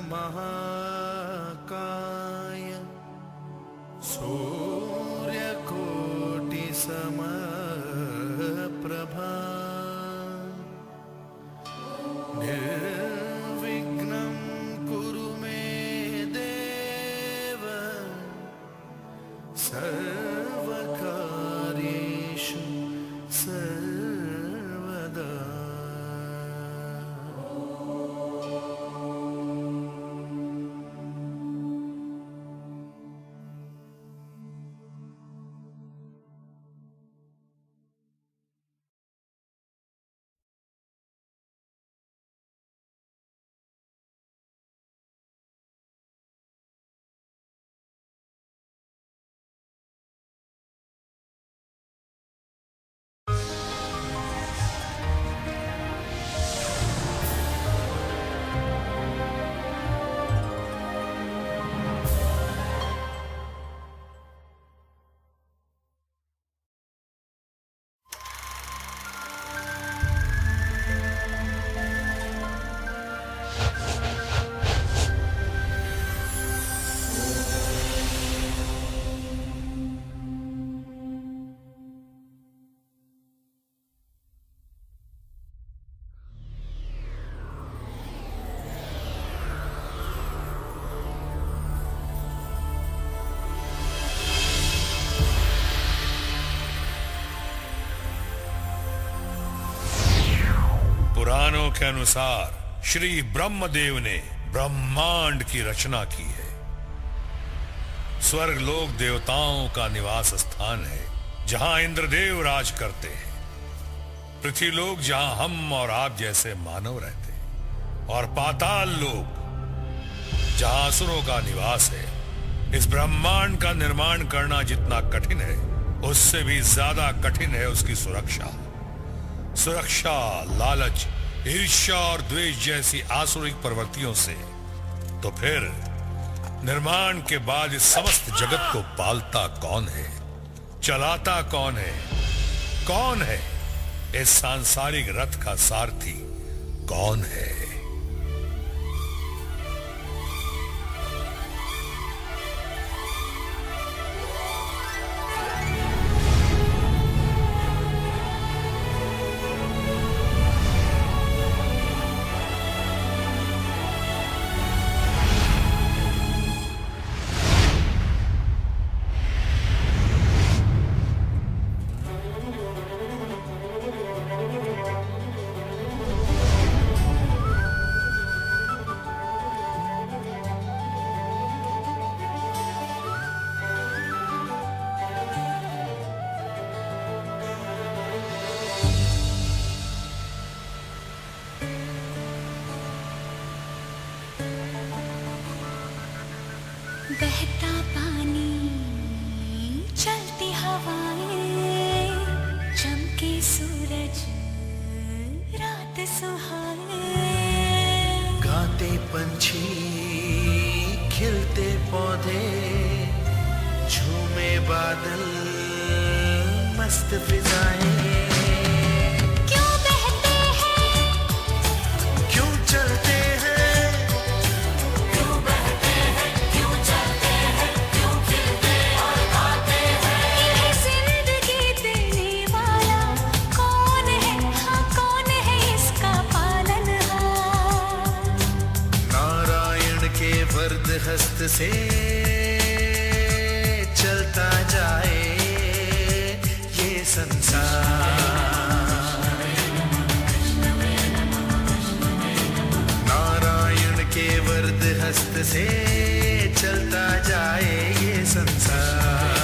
महाकाय सूर्यकोटि समप्रभा निर्विघ्नं कुरु मे देव सर्वकार्येषु सर्वदा। पुराणों के अनुसार श्री ब्रह्मदेव ने ब्रह्मांड की रचना की है। स्वर्ग लोक देवताओं का निवास स्थान है, जहां इंद्रदेव राज करते हैं। पृथ्वी लोक जहां हम और आप जैसे मानव रहते हैं, और पाताल लोक जहां असुरों का निवास है। इस ब्रह्मांड का निर्माण करना जितना कठिन है, उससे भी ज्यादा कठिन है उसकी सुरक्षा। सुरक्षा, लालच, ईर्ष्या और द्वेष जैसी आसुरिक प्रवृत्तियों से। तो फिर निर्माण के बाद इस समस्त जगत को पालता कौन है, चलाता कौन है? कौन है इस सांसारिक रथ का सारथी? कौन है? बहता पानी, चलती हवाएं, चमके सूरज, रात सुहाए। गाते पंछी, खिलते पौधे, झूमे बादल, मस्त फिजाएं। क्यों बहते हैं, क्यों चलते हैं, क्यों बहते हैं, क्यों चलते हैं, क्यों खिलते और गाते हैं। इन्हें जिंदगी देने वाला कौन है? हाँ, कौन है इसका पालनहार? नारायण के वरद हस्त से चलता जाए ये संसार। नारायण के वरद हस्त से चलता जाए ये संसार।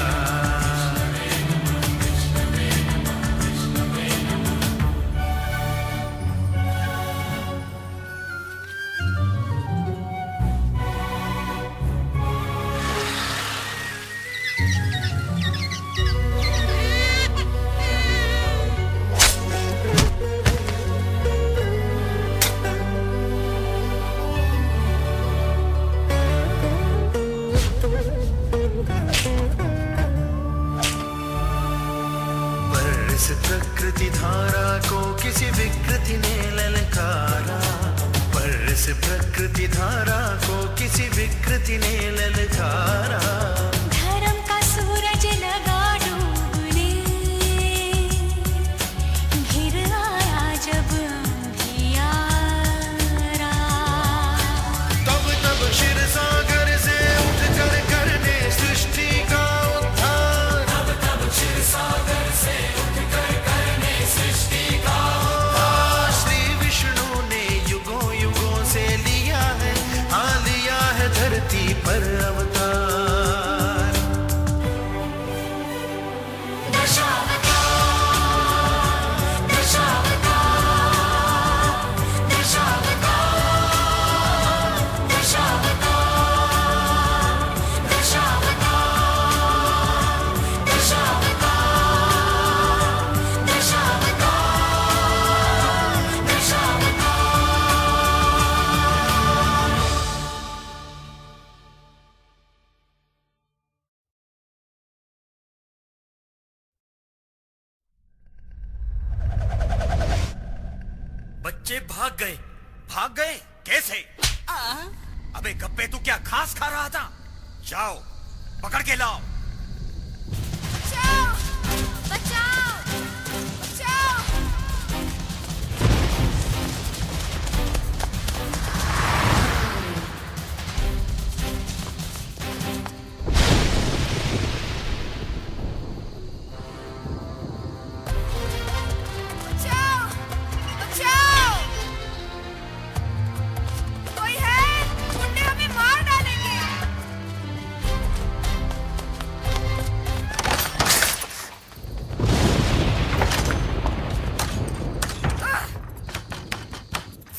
प्रकृति धारा को किसी विकृति ने ललकारा, पर इस प्रकृति धारा बच्चे भाग गए। भाग गए? कैसे? अबे गप्पे, तू क्या घास खा रहा था? जाओ पकड़ के लाओ। बचाओ बचाओ बचाओ। बचाओ बचाओ। कोई है? गुंडे हमें मार डालेंगे।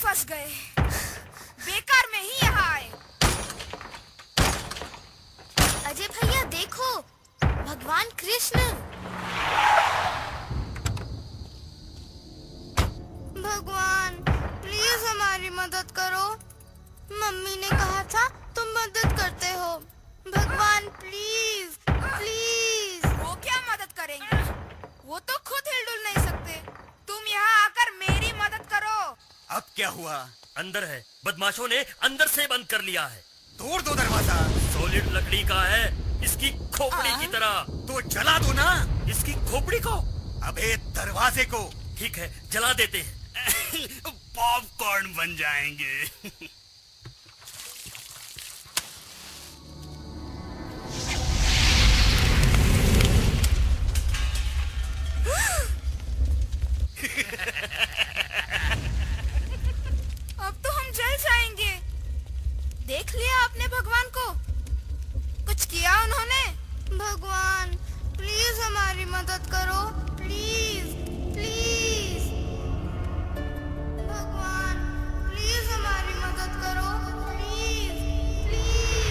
फंस गए। बेकार में ही यहाँ आए। अजय भैया देखो, भगवान कृष्ण। भगवान प्लीज हमारी मदद करो। मम्मी ने कहा था तुम मदद करते हो। भगवान प्लीज प्लीज। वो क्या मदद करेंगे? वो तो खुद हिलडुल नहीं सकते। तुम यहाँ आकर मेरी मदद करो। अब क्या हुआ? अंदर है, बदमाशों ने अंदर से बंद कर लिया है। तोड़ दो दरवाजा। सॉलिड लकड़ी का है, इसकी खोपड़ी की तरह। तो जला दो ना। इसकी खोपड़ी को? अबे दरवाजे को। ठीक है, जला देते हैं। पॉपकॉर्न बन जाएंगे। अब तो हम जल जाएंगे। देख लिया आपने भगवान को? कुछ किया उन्होंने? भगवान प्लीज हमारी मदद करो। Please please. भगवान प्लीज हमारी मदद करो। Please please.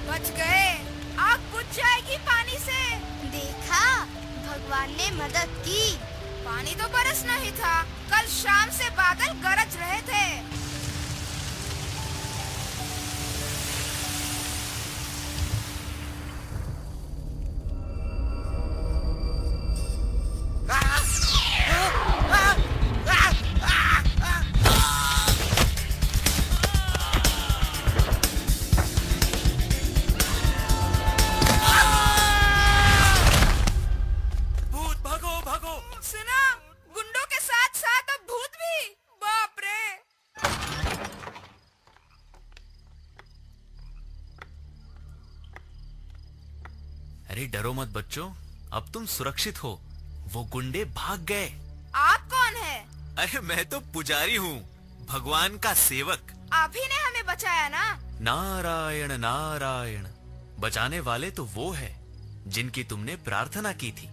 बच गए। आग बुझ जाएगी पानी से। देखा, भगवान ने मदद की। पानी तो बरसना ही था। कल शाम से बादल गरज रहे थे। भूत, भागो भागो। सुना, गुंडों के साथ साथ अब भूत भी। बाप रे। अरे डरो मत बच्चों, अब तुम सुरक्षित हो। वो गुंडे भाग गए। आप कौन है? अरे मैं तो पुजारी हूँ, भगवान का सेवक। आप ही ने हमें बचाया ना? नारायण नारायण। बचाने वाले तो वो है जिनकी तुमने प्रार्थना की थी,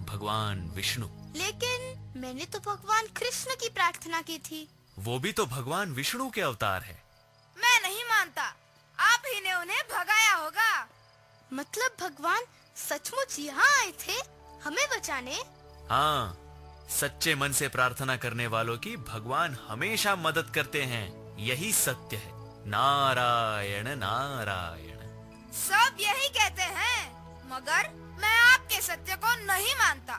भगवान विष्णु। लेकिन मैंने तो भगवान कृष्ण की प्रार्थना की थी। वो भी तो भगवान विष्णु के अवतार है। मैं नहीं मानता। आप ही ने उन्हें भगाया होगा। मतलब भगवान सचमुच यहाँ आए थे हमें बचाने? हाँ, सच्चे मन से प्रार्थना करने वालों की भगवान हमेशा मदद करते हैं। यही सत्य है। नारायण नारायण। सब यही कहते हैं, मगर मैं आपके सत्य को नहीं मानता।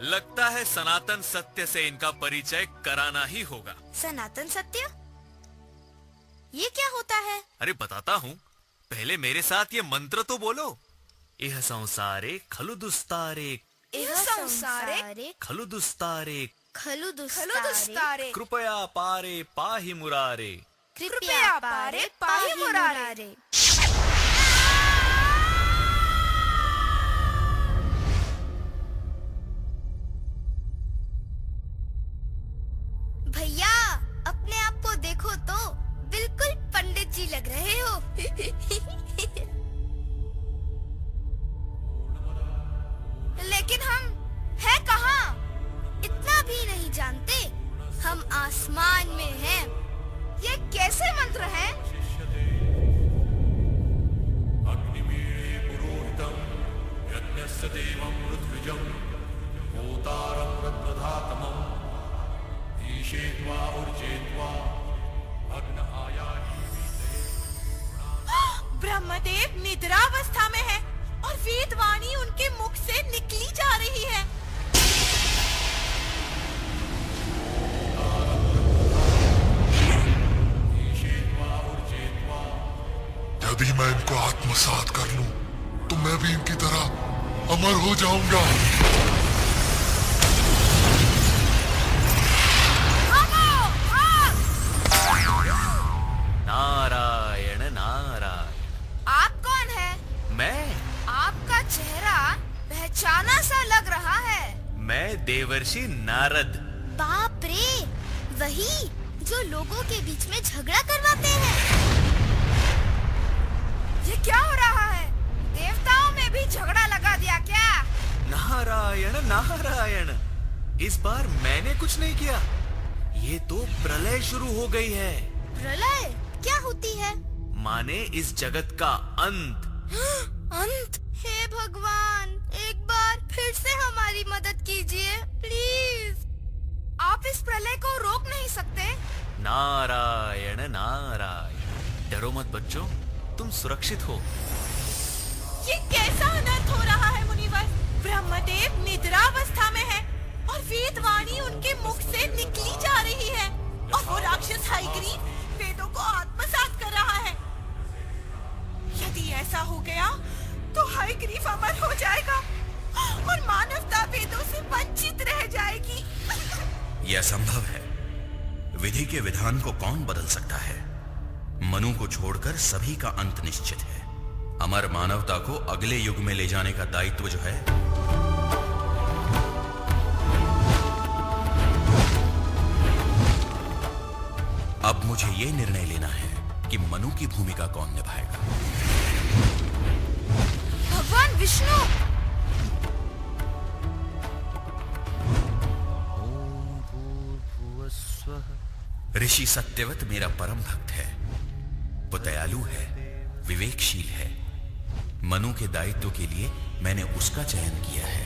लगता है सनातन सत्य से इनका परिचय कराना ही होगा। सनातन सत्य? ये क्या होता है? अरे बताता हूँ, पहले मेरे साथ ये मंत्र तो बोलो। इह संसारे खलु दुस्तारे, इह संसारे खलु दुस्तारे, खलु खलु दुस्तारे, कृपया पारे पाहि मुरारे। कृपया पारे पाहि मुरारे। भैया अपने आप को देखो तो बिल्कुल पंडित जी लग रहे हो। लेकिन हम है कहाँ? इतना भी नहीं जानते? हम आसमान में हैं। ये कैसे मंत्र हैं? ब्रह्मदेव निद्रावस्था में है। मैं इनको आत्मसात कर लूं तो मैं भी इनकी तरह अमर हो जाऊंगा। नारायण नारायण। आप कौन है? मैं आपका चेहरा पहचाना सा लग रहा है। मैं देवर्षि नारद। बाप रे, वही जो लोगों के बीच में झगड़ा करवाते हैं। ये क्या हो रहा है? देवताओं में भी झगड़ा लगा दिया क्या? नारायण नारायण, इस बार मैंने कुछ नहीं किया। ये तो प्रलय शुरू हो गई है। प्रलय क्या होती है? माने इस जगत का अंत। अंत? हे भगवान, एक बार फिर से हमारी मदद कीजिए प्लीज। आप इस प्रलय को रोक नहीं सकते? नारायण नारायण। डरो मत बच्चों, तुम सुरक्षित हो। ये कैसा अनर्थ हो रहा है मुनिवर? ब्रह्मदेव निद्रावस्था में है और वेदवाणी उनके मुख से निकली जा रही है और वो राक्षस हयग्रीव वेदों को आत्मसात कर रहा है। यदि ऐसा हो गया तो हयग्रीव अमर हो जाएगा और मानवता वेदों से वंचित रह जाएगी। यह असंभव है। विधि के विधान को कौन बदल सकता है? मनु को छोड़कर सभी का अंत निश्चित है। अमर मानवता को अगले युग में ले जाने का दायित्व जो है, अब मुझे यह निर्णय लेना है कि मनु की भूमिका कौन निभाएगा। भगवान विष्णु! ऋषि सत्यवत मेरा परम भक्त है। वो दयालु है, विवेकशील है। मनु के दायित्व के लिए मैंने उसका चयन किया है।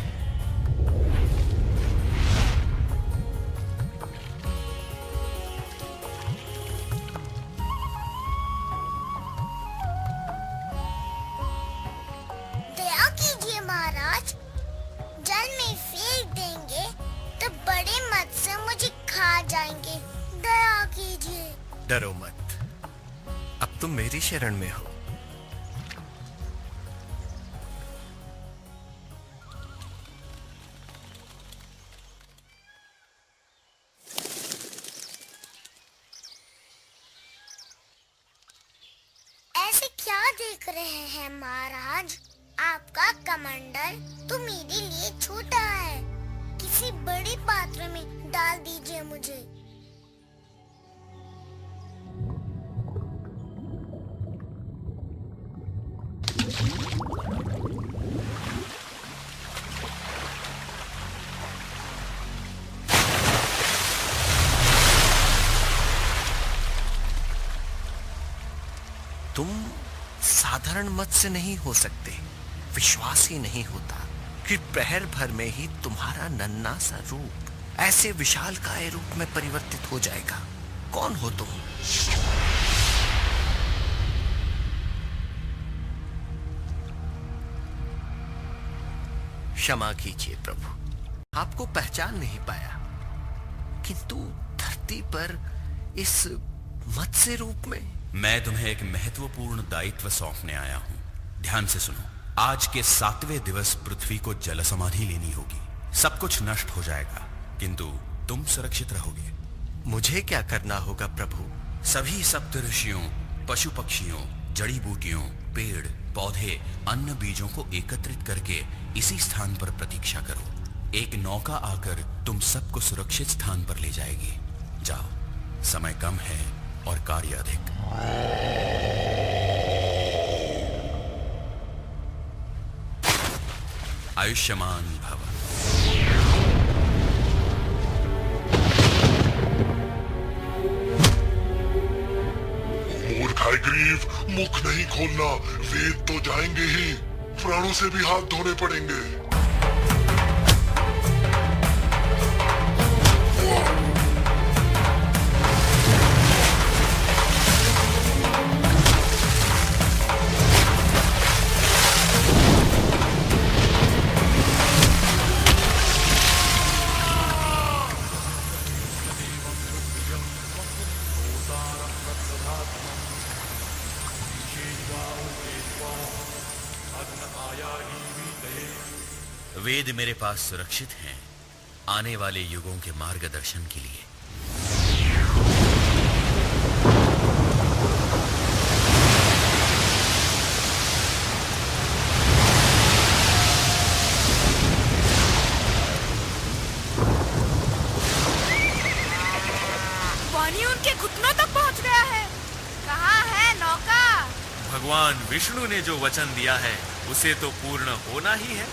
दया कीजिए महाराज, जल में फेंक देंगे तो बड़े मत्स्य मुझे खा जाएंगे। दया कीजिए। डरो मत, अब तुम मेरी शरण में हो। ऐसे क्या देख रहे हैं महाराज? आपका कमंडल तो मेरे लिए छोटा है। किसी बड़े पात्र में डाल दीजिए मुझे। तुम साधारण मत्स्य नहीं हो सकते। विश्वास ही नहीं होता कि प्रहर भर में ही तुम्हारा नन्हा सा रूप ऐसे विशालकाय रूप में परिवर्तित हो जाएगा। कौन हो तुम? क्षमा कीजिए प्रभु, आपको पहचान नहीं पाया। किंतु धरती पर इस मत्स्य रूप में मैं तुम्हें एक महत्वपूर्ण दायित्व सौंपने आया हूं। ध्यान से सुनो। आज के 7वें दिवस पृथ्वी को जल समाधि लेनी होगी। सब कुछ नष्ट हो जाएगा, किंतु तुम सुरक्षित रहोगे। मुझे क्या करना होगा प्रभु? सभी सप्त ऋषियों, पशु पक्षियों, जड़ी बूटियों, पेड़ पौधे, अन्न बीजों को एकत्रित करके इसी स्थान पर प्रतीक्षा करो। एक नौका आकर तुम सबको सुरक्षित स्थान पर ले जाएगी। जाओ, समय कम है और कार्य अधिक। आयुष्मान भव। मूर्ख हयग्रीव, मुख नहीं खोलना। वेद तो जाएंगे ही, प्राणों से भी हाथ धोने पड़ेंगे। वेद मेरे पास सुरक्षित हैं आने वाले युगों के मार्गदर्शन के लिए। पानी उनके घुटनों तक पहुंच गया है। कहाँ है नौका? भगवान विष्णु ने जो वचन दिया है उसे तो पूर्ण होना ही है।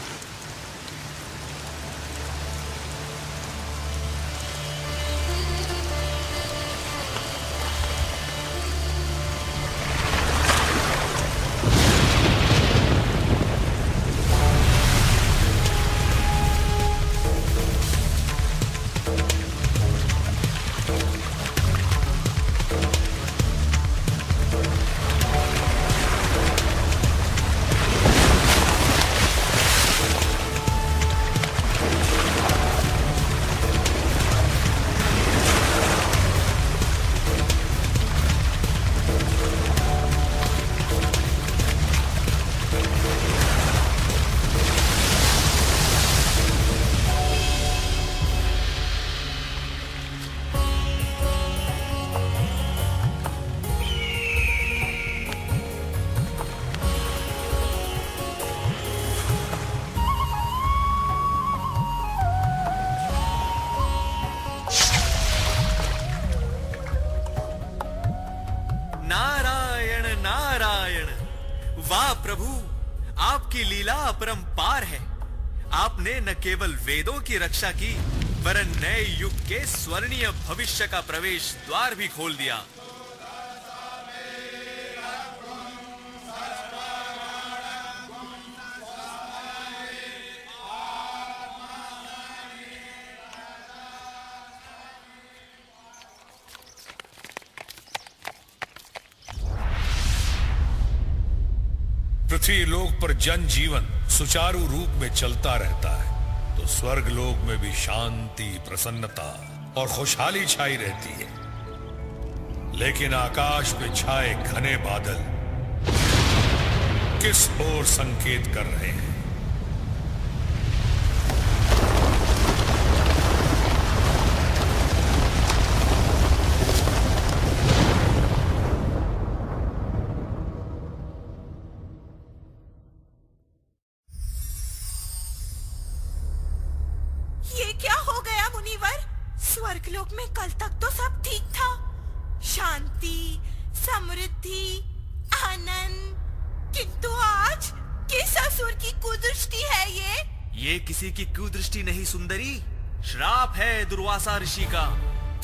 वाह प्रभु, आपकी लीला अपरंपार है। आपने न केवल वेदों की रक्षा की वरन नए युग के स्वर्णीय भविष्य का प्रवेश द्वार भी खोल दिया। पृथ्वी लोक पर जनजीवन सुचारू रूप में चलता रहता है तो स्वर्ग लोक में भी शांति, प्रसन्नता और खुशहाली छाई रहती है। लेकिन आकाश पे छाए घने बादल किस ओर संकेत कर रहे हैं? स्वर्गलोक में कल तक तो सब ठीक था, शांति, समृद्धि, आनंद। किंतु आज किस असुर की कुदृष्टि है ये किसी की कुदृष्टि नहीं सुंदरी, श्राप है दुर्वासा ऋषि का।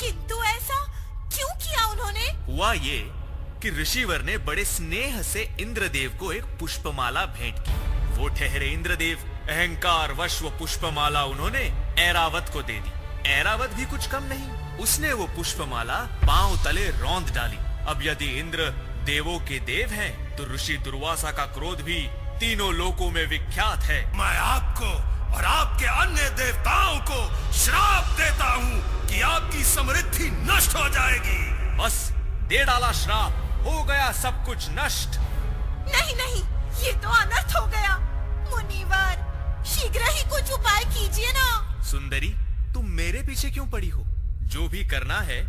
किंतु ऐसा क्यों किया उन्होंने? हुआ ये कि ऋषिवर ने बड़े स्नेह से इंद्रदेव को एक पुष्पमाला भेंट की। वो ठहरे इंद्रदेव अहंकार वश वो पुष्पमाला उन्होंने ऐरावत को दे दी। ऐरावत भी कुछ कम नहीं, उसने वो पुष्पमाला पांव तले रौंद डाली। अब यदि इंद्र देवों के देव हैं, तो ऋषि दुर्वासा का क्रोध भी तीनों लोकों में विख्यात है। मैं आपको और आपके अन्य देवताओं को श्राप देता हूँ कि आपकी समृद्धि नष्ट हो जाएगी। बस दे डाला श्राप, हो गया सब कुछ नष्ट। नहीं नहीं, ये तो अनर्थ हो गया। मुनिवर, शीघ्र ही कुछ उपाय कीजिए ना। सुंदरी, तुम मेरे पीछे क्यों पड़ी हो? जो भी करना है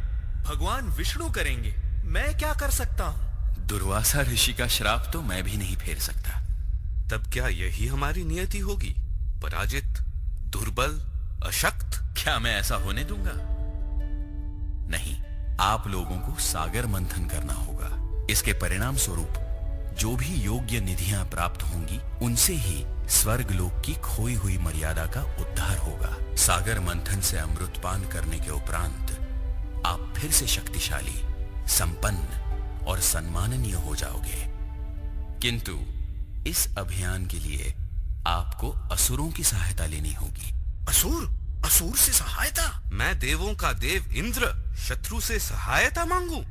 भगवान विष्णु करेंगे, मैं क्या कर सकता हूँ? दुर्वासा ऋषि का श्राप तो मैं भी नहीं फेर सकता। तब क्या यही हमारी नियति होगी? पराजित, दुर्बल, अशक्त? क्या मैं ऐसा होने दूंगा? नहीं, आप लोगों को सागर मंथन करना होगा। इसके परिणाम स्वरूप जो भी योग्य निधियां प्राप्त होंगी उनसे ही स्वर्ग लोक की खोई हुई मर्यादा का उद्धार होगा। सागर मंथन से अमृतपान करने के उपरांत आप फिर से शक्तिशाली, संपन्न और सम्माननीय हो जाओगे। किंतु इस अभियान के लिए आपको असुरों की सहायता लेनी होगी। असुर? असुर से सहायता? मैं देवों का देव इंद्र शत्रु से सहायता मांगू?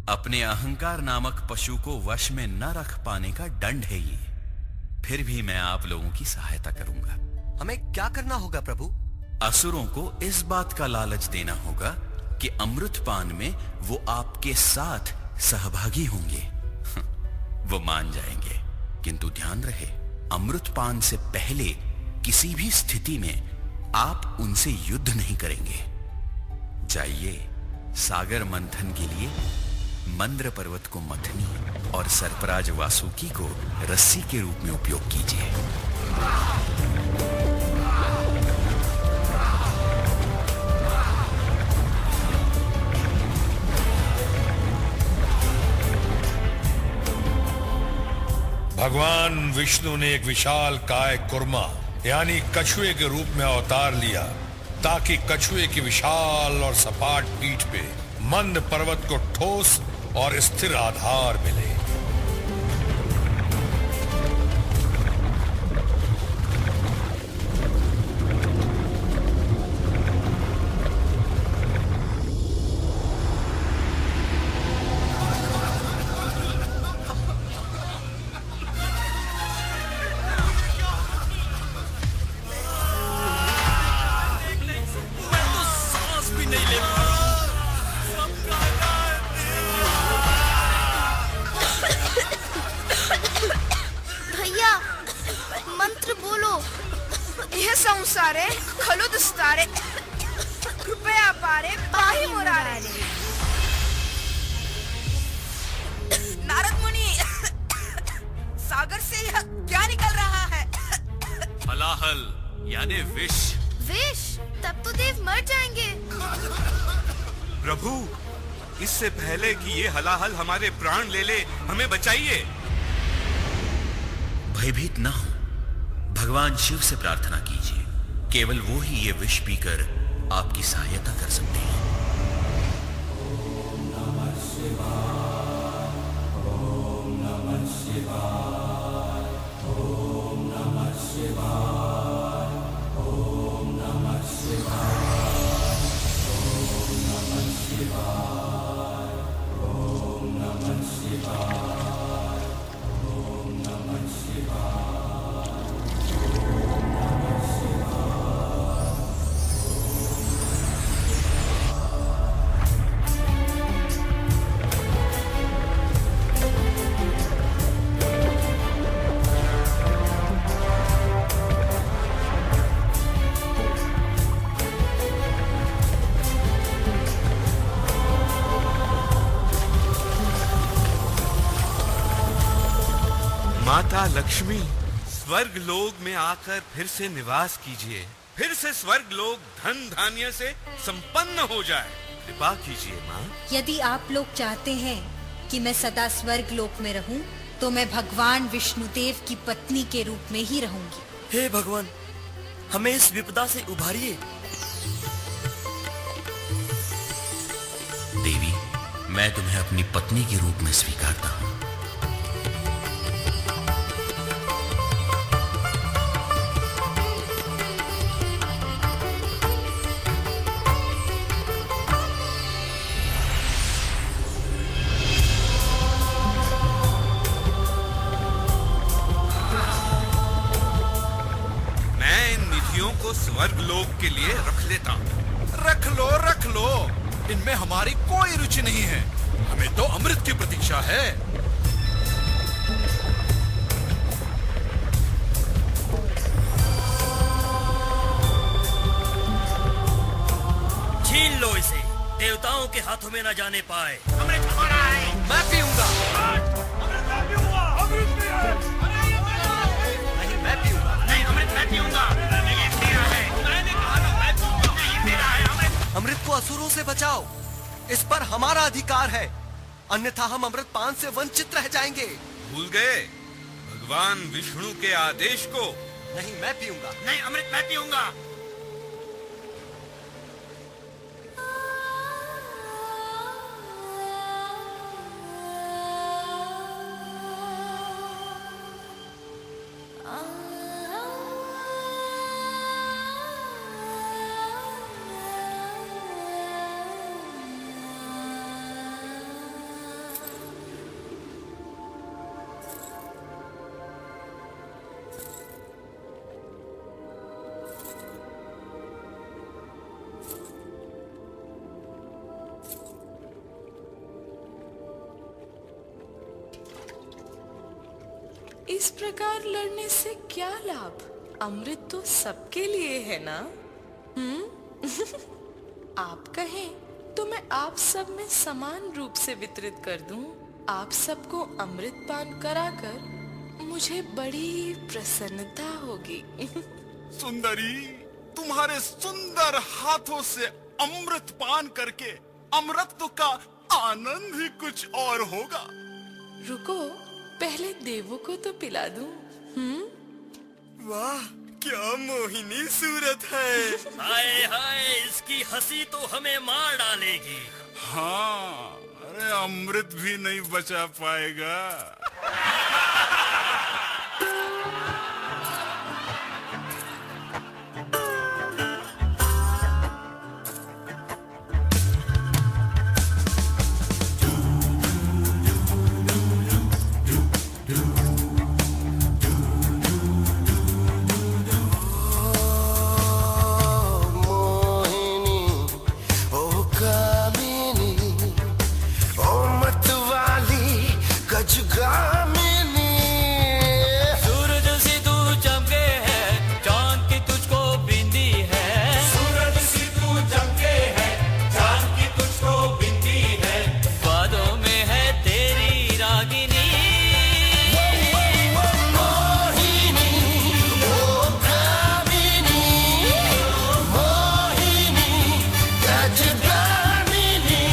अपने अहंकार नामक पशु को वश में न रख पाने का दंड है ये। फिर भी मैं आप लोगों की सहायता करूंगा। हमें क्या करना होगा प्रभु? असुरों को इस बात का लालच देना होगा कि अमृतपान में वो आपके साथ सहभागी होंगे। वो मान जाएंगे, किंतु ध्यान रहे, अमृतपान से पहले किसी भी स्थिति में आप उनसे युद्ध नहीं करेंगे। जाइए, सागर मंथन के लिए मंद्र पर्वत को मथनी और सर्पराज वासुकी को रस्सी के रूप में उपयोग कीजिए। भगवान विष्णु ने एक विशाल काय कुर्मा यानी कछुए के रूप में अवतार लिया, ताकि कछुए की विशाल और सपाट पीठ पे मंद पर्वत को ठोस और स्थिर आधार मिले। संसारे खलु दुस्तारे कृपया पारे पाही मुरारे। नारद मुनि, सागर से यह क्या निकल रहा है? हलाहल यानी विष। विष? तब तो देव मर जाएंगे। प्रभु, इससे पहले कि ये हलाहल हमारे प्राण ले ले, हमें बचाइए। भयभीत ना हो, भगवान शिव से प्रार्थना कीजिए। केवल वो ही ये विष पीकर आपकी सहायता कर सकते हैं। ओम नमः शिवाय, ओम नमः शिवाय, ओम नमः शिवाय, ओम नमः शिवाय, ओम नमः शिवाय, ओम नमः शिवाय, ओम नमः शिवाय। माता लक्ष्मी, स्वर्ग लोक में आकर फिर से निवास कीजिए। फिर से स्वर्ग लोक धन धान्य से संपन्न हो जाए। कृपा कीजिए माँ। यदि आप लोग चाहते हैं कि मैं सदा स्वर्ग लोक में रहूं, तो मैं भगवान विष्णुदेव की पत्नी के रूप में ही रहूंगी। हे भगवान, हमें इस विपदा से उभारिए। देवी, मैं तुम्हें अपनी पत्नी के रूप में स्वीकारता हूँ। को स्वर्ग लोक के लिए रख लेता हूँ। रख लो, इनमें हमारी कोई रुचि नहीं है। हमें तो अमृत की प्रतीक्षा है। छीन लो इसे, देवताओं के हाथों में न जाने पाए। अमृत हमारा है। मैं पीऊंगा। अमृत मैं पीऊंगा। अमृत भी है। नहीं, मैं पीऊंगा। नहीं, अमृत मैं पीऊंगा। अमृत को असुरों से बचाओ, इस पर हमारा अधिकार है, अन्यथा हम अमृत पान से वंचित रह जाएंगे। भूल गए भगवान विष्णु के आदेश को? नहीं, मैं पीऊंगा। नहीं, अमृत मैं पीऊंगा। इस प्रकार लड़ने से क्या लाभ? अमृत तो सबके लिए है ना? आप कहें तो मैं आप सब में समान रूप से वितरित कर दूं। आप सबको अमृत पान कराकर मुझे बड़ी प्रसन्नता होगी। सुंदरी, तुम्हारे सुंदर हाथों से अमृत पान करके अमृत का आनंद ही कुछ और होगा। रुको, पहले देवों को तो पिला दूं। वाह, क्या मोहिनी सूरत है। हाय हाय, इसकी हंसी तो हमें मार डालेगी। हाँ, अरे अमृत भी नहीं बचा पाएगा। सूरज से तू चमके है, चांद की तुझको बिंदी है। सूरज से तू चमके है, चांद की तुझको बिंदी है। बादों में है तेरी रागिनी। मोहिनी, ओ कामिनी, मोहिनी, गजगामिनी।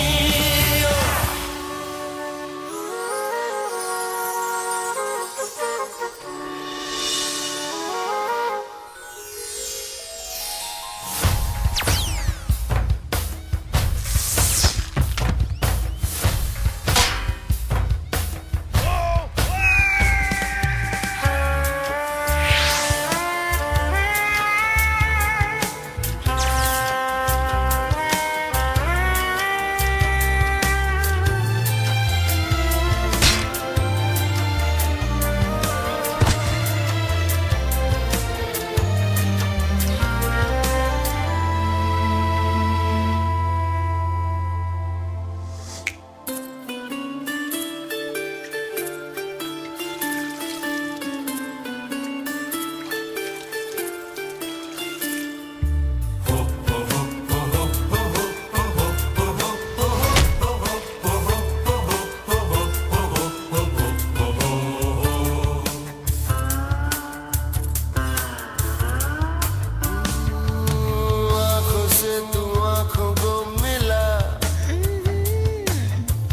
आँखों से तू आँखों को मिला,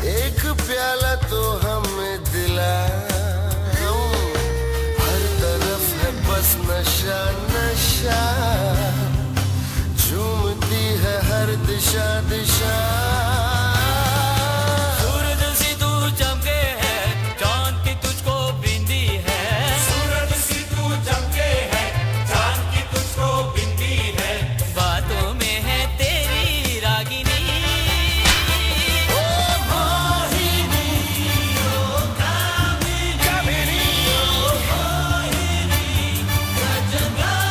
एक प्याला तो हमें दिला। हर तरफ है बस नशा नशा, झूमती है हर दिशा दिशा। सूरज से तू चमके है, चांद की तुझको बिंदी है। सूरज से तू चमके है, चांद की तुझको बिंदी है। बातों में है तेरी रागिनी। ओ मोहिनी, ओ कामिनी, ओ मोहिनी, गजगामिनी।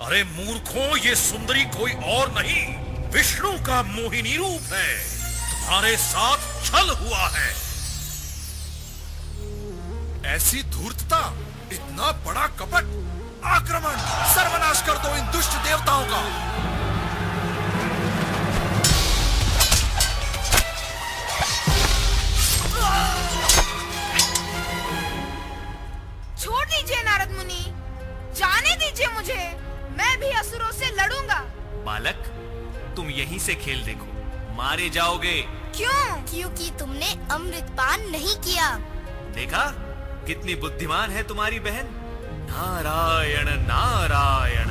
अरे मूर्खों, ये सुंदरी कोई और नहीं, विष्णु का मोहिनी रूप है। तुम्हारे साथ छल हुआ है। ऐसी धूर्तता, इतना बड़ा कपट, आक्रमण, सर्वनाश कर दो इन दुष्ट देवताओं का। छोड़ दीजिए नारद मुनि, जाने दीजिए मुझे। मैं भी असुरों से लड़ूंगा। बालक, तुम यहीं से खेल देखो, मारे जाओगे। क्यों? क्योंकि तुमने अमृत पान नहीं किया। देखा कितनी बुद्धिमान है तुम्हारी बहन। नारायण नारायण।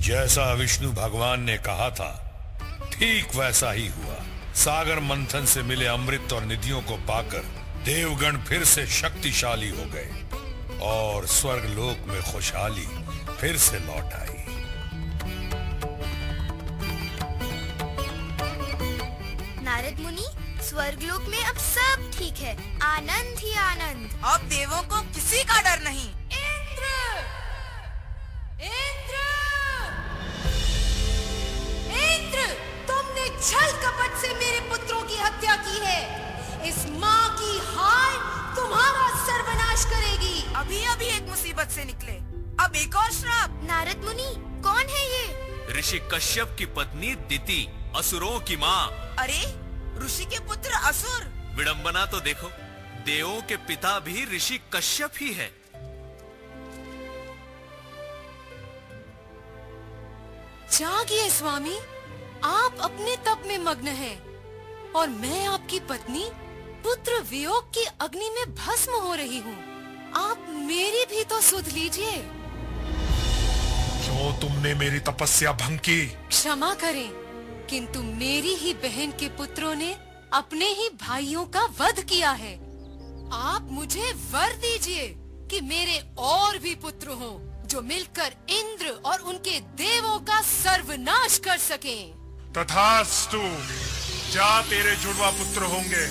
जैसा विष्णु भगवान ने कहा था, ठीक वैसा ही हुआ। सागर मंथन से मिले अमृत और निधियों को पाकर देवगण फिर से शक्तिशाली हो गए और स्वर्ग लोक में खुशहाली फिर से लौट आई। नारद मुनि, स्वर्गलोक में अब सब ठीक है, आनंद ही आनंद। अब देवों को किसी का डर नहीं। इंद्र! इंद्र! इंद्र! तुमने छल कपट से मेरे पुत्रों की हत्या की है। इस माँ की हाय तुम्हारा सर्वनाश करेगी। अभी अभी एक मुसीबत से निकले, अब एक और श्राप। नारद मुनि, कौन है ये? ऋषि कश्यप की पत्नी दिति, असुरों की माँ। अरे, ऋषि के पुत्र असुर? विडंबना तो देखो, देवों के पिता भी ऋषि कश्यप ही है। जागिए स्वामी, आप अपने तप में मग्न हैं और मैं आपकी पत्नी पुत्र वियोग की अग्नि में भस्म हो रही हूँ। आप मेरी भी तो सुध लीजिए। क्यों तुमने मेरी तपस्या भंग की? क्षमा करें, किंतु मेरी ही बहन के पुत्रों ने अपने ही भाइयों का वध किया है। आप मुझे वर दीजिए कि मेरे और भी पुत्र हों जो मिलकर इंद्र और उनके देवों का सर्वनाश कर सकें। तथास्तु, जा तेरे जुड़वा पुत्र होंगे।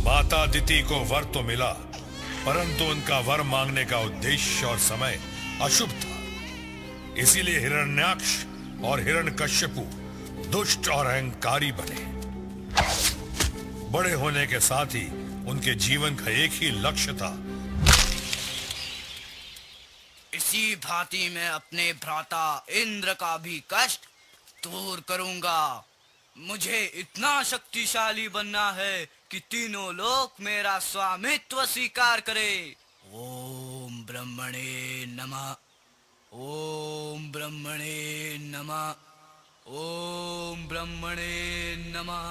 माता दिति को वर तो मिला, परंतु उनका वर मांगने का उद्देश्य और समय अशुभ था। इसीलिए हिरण्याक्ष और हिरण्यकश्यपु दुष्ट और अहंकारी बने। बड़े होने के साथ ही उनके जीवन का एक ही लक्ष्य था। इसी भांति मैं अपने भ्राता इंद्र का भी कष्ट दूर करूंगा। मुझे इतना शक्तिशाली बनना है कि तीनों लोक मेरा स्वामित्व स्वीकार करे। ओम ब्रह्मणे नमः, ओम ब्रह्मणे नमः, ओम ब्रह्मणे नमः,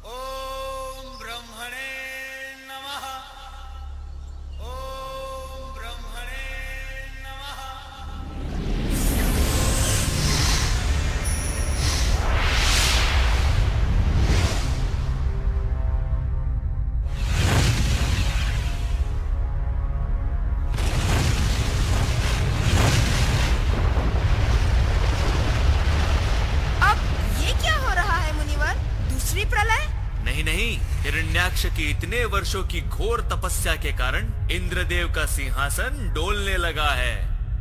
ओम ब्रह्मणे नमः, ओम ब्रह्मणे नमः। प्रलय? नहीं नहीं, हिरण्याक्ष की इतने वर्षों की घोर तपस्या के कारण इंद्रदेव का सिंहासन डोलने लगा है।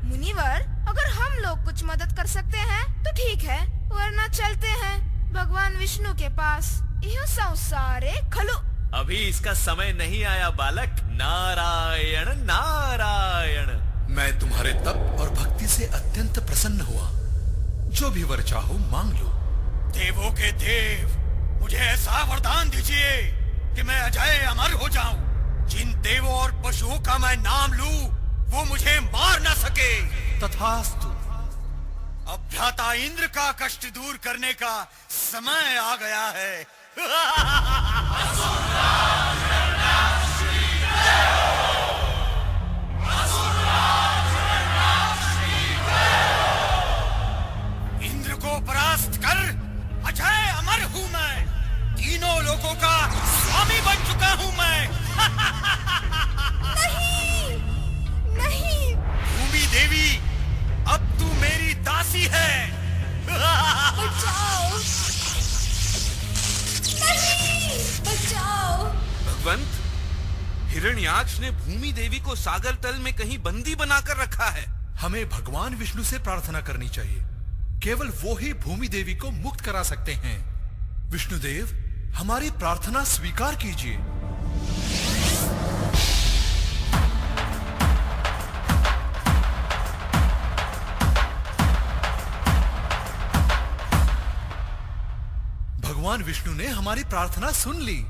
मुनिवर, अगर हम लोग कुछ मदद कर सकते हैं तो ठीक है, वरना चलते हैं भगवान विष्णु के पास। यह संसारे खलु। अभी इसका समय नहीं आया बालक। नारायण नारायण। मैं तुम्हारे तप और भक्ति से अत्यंत प्रसन्न हुआ। जो भी वर चाहो मांग लो। देवों के देव, मुझे ऐसा वरदान दीजिए कि मैं अजय अमर हो जाऊं। जिन देवों और पशुओं का मैं नाम लूं, वो मुझे मार ना सके। तथास्तु। अब भ्राता इंद्र का कष्ट दूर करने का समय आ गया है। इंद्र को परास्त कर अजय अमर हूँ मैं। तीनों लोगों का स्वामी बन चुका हूँ मैं। नहीं, नहीं। भूमि देवी, अब तू मेरी दासी है। बचाओ, नहीं, बचाओ। भगवंत, हिरण्याक्ष ने भूमि देवी को सागर तल में कहीं बंदी बनाकर रखा है। हमें भगवान विष्णु से प्रार्थना करनी चाहिए। केवल वो ही भूमि देवी को मुक्त करा सकते हैं। विष्णुदेव, हमारी प्रार्थना स्वीकार कीजिए। भगवान विष्णु ने हमारी प्रार्थना सुन ली।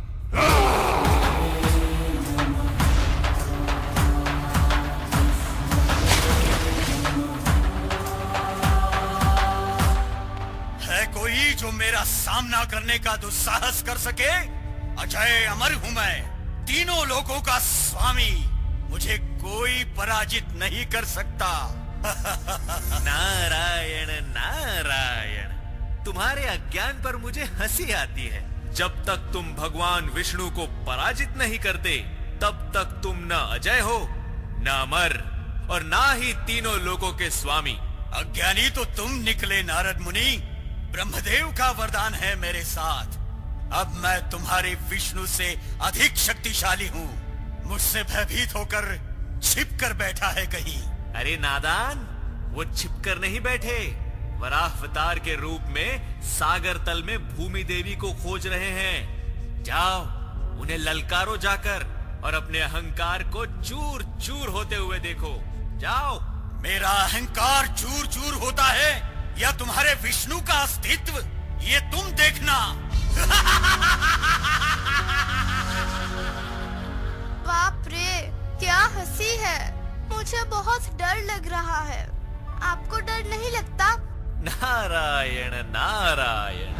कोई जो मेरा सामना करने का दुस्साहस कर सके? अजय अमर हूं मैं, तीनों लोगों का स्वामी। मुझे कोई पराजित नहीं कर सकता। नारायण नारायण। तुम्हारे अज्ञान पर मुझे हंसी आती है। जब तक तुम भगवान विष्णु को पराजित नहीं करते, तब तक तुम न अजय हो, न अमर, और ना ही तीनों लोगों के स्वामी। अज्ञानी तो तुम निकले नारद मुनि। ब्रह्मदेव का वरदान है मेरे साथ। अब मैं तुम्हारे विष्णु से अधिक शक्तिशाली हूँ। मुझसे भयभीत होकर छिप कर बैठा है कहीं। अरे नादान, वो छिप कर नहीं बैठे, वराहावतार के रूप में सागर तल में भूमि देवी को खोज रहे हैं। जाओ, उन्हें ललकारो जाकर और अपने अहंकार को चूर चूर होते हुए देखो। जाओ। मेरा अहंकार चूर चूर होता है या तुम्हारे विष्णु का अस्तित्व, ये तुम देखना। बाप रे, क्या हंसी है। मुझे बहुत डर लग रहा है। आपको डर नहीं लगता? नारायण नारायण।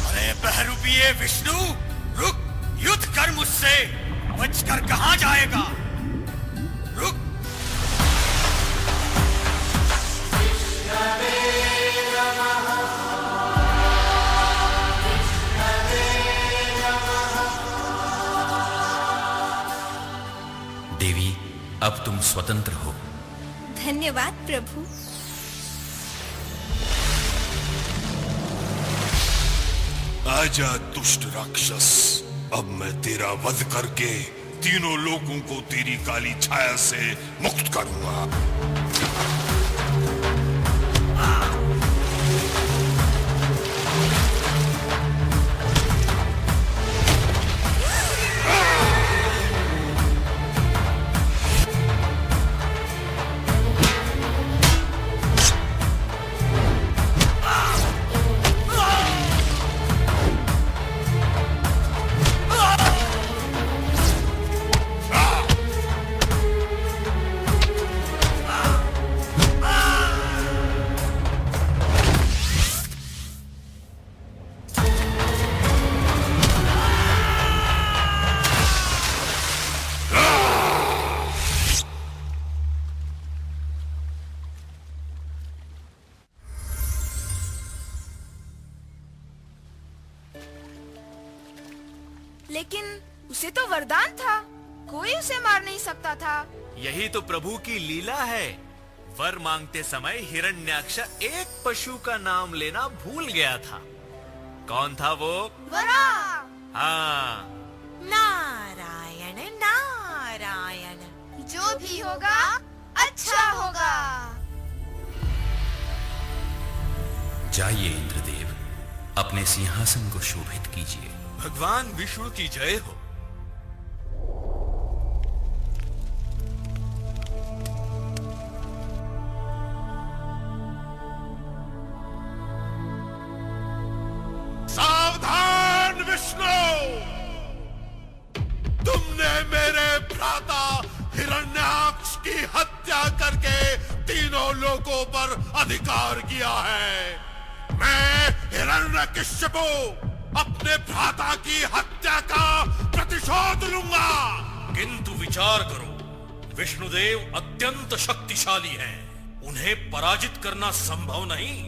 अरे बहरूपिये विष्णु, रुक, युद्ध कर मुझसे। बचकर कहाँ जाएगा? रुक। देवी, अब तुम स्वतंत्र हो। धन्यवाद प्रभु। आजा दुष्ट राक्षस, अब मैं तेरा वध करके तीनों लोगों को तेरी काली छाया से मुक्त करूंगा। लेकिन उसे तो वरदान था, कोई उसे मार नहीं सकता था। यही तो प्रभु की लीला है। वर मांगते समय हिरण्याक्ष एक पशु का नाम लेना भूल गया था। कौन था वो? वराह। हाँ। नारायण नारायण। जो भी होगा अच्छा होगा। जाइए इंद्रदेव, अपने सिंहासन को शोभित कीजिए। भगवान विष्णु की जय हो। सावधान विष्णु, तुमने मेरे भ्राता हिरण्याक्ष की हत्या करके तीनों लोगों पर अधिकार किया है। मैं हिरण्यकश्यपु अपने भ्राता की हत्या का प्रतिशोध लूंगा। किंतु विचार करो, विष्णुदेव अत्यंत शक्तिशाली हैं। उन्हें पराजित करना संभव नहीं।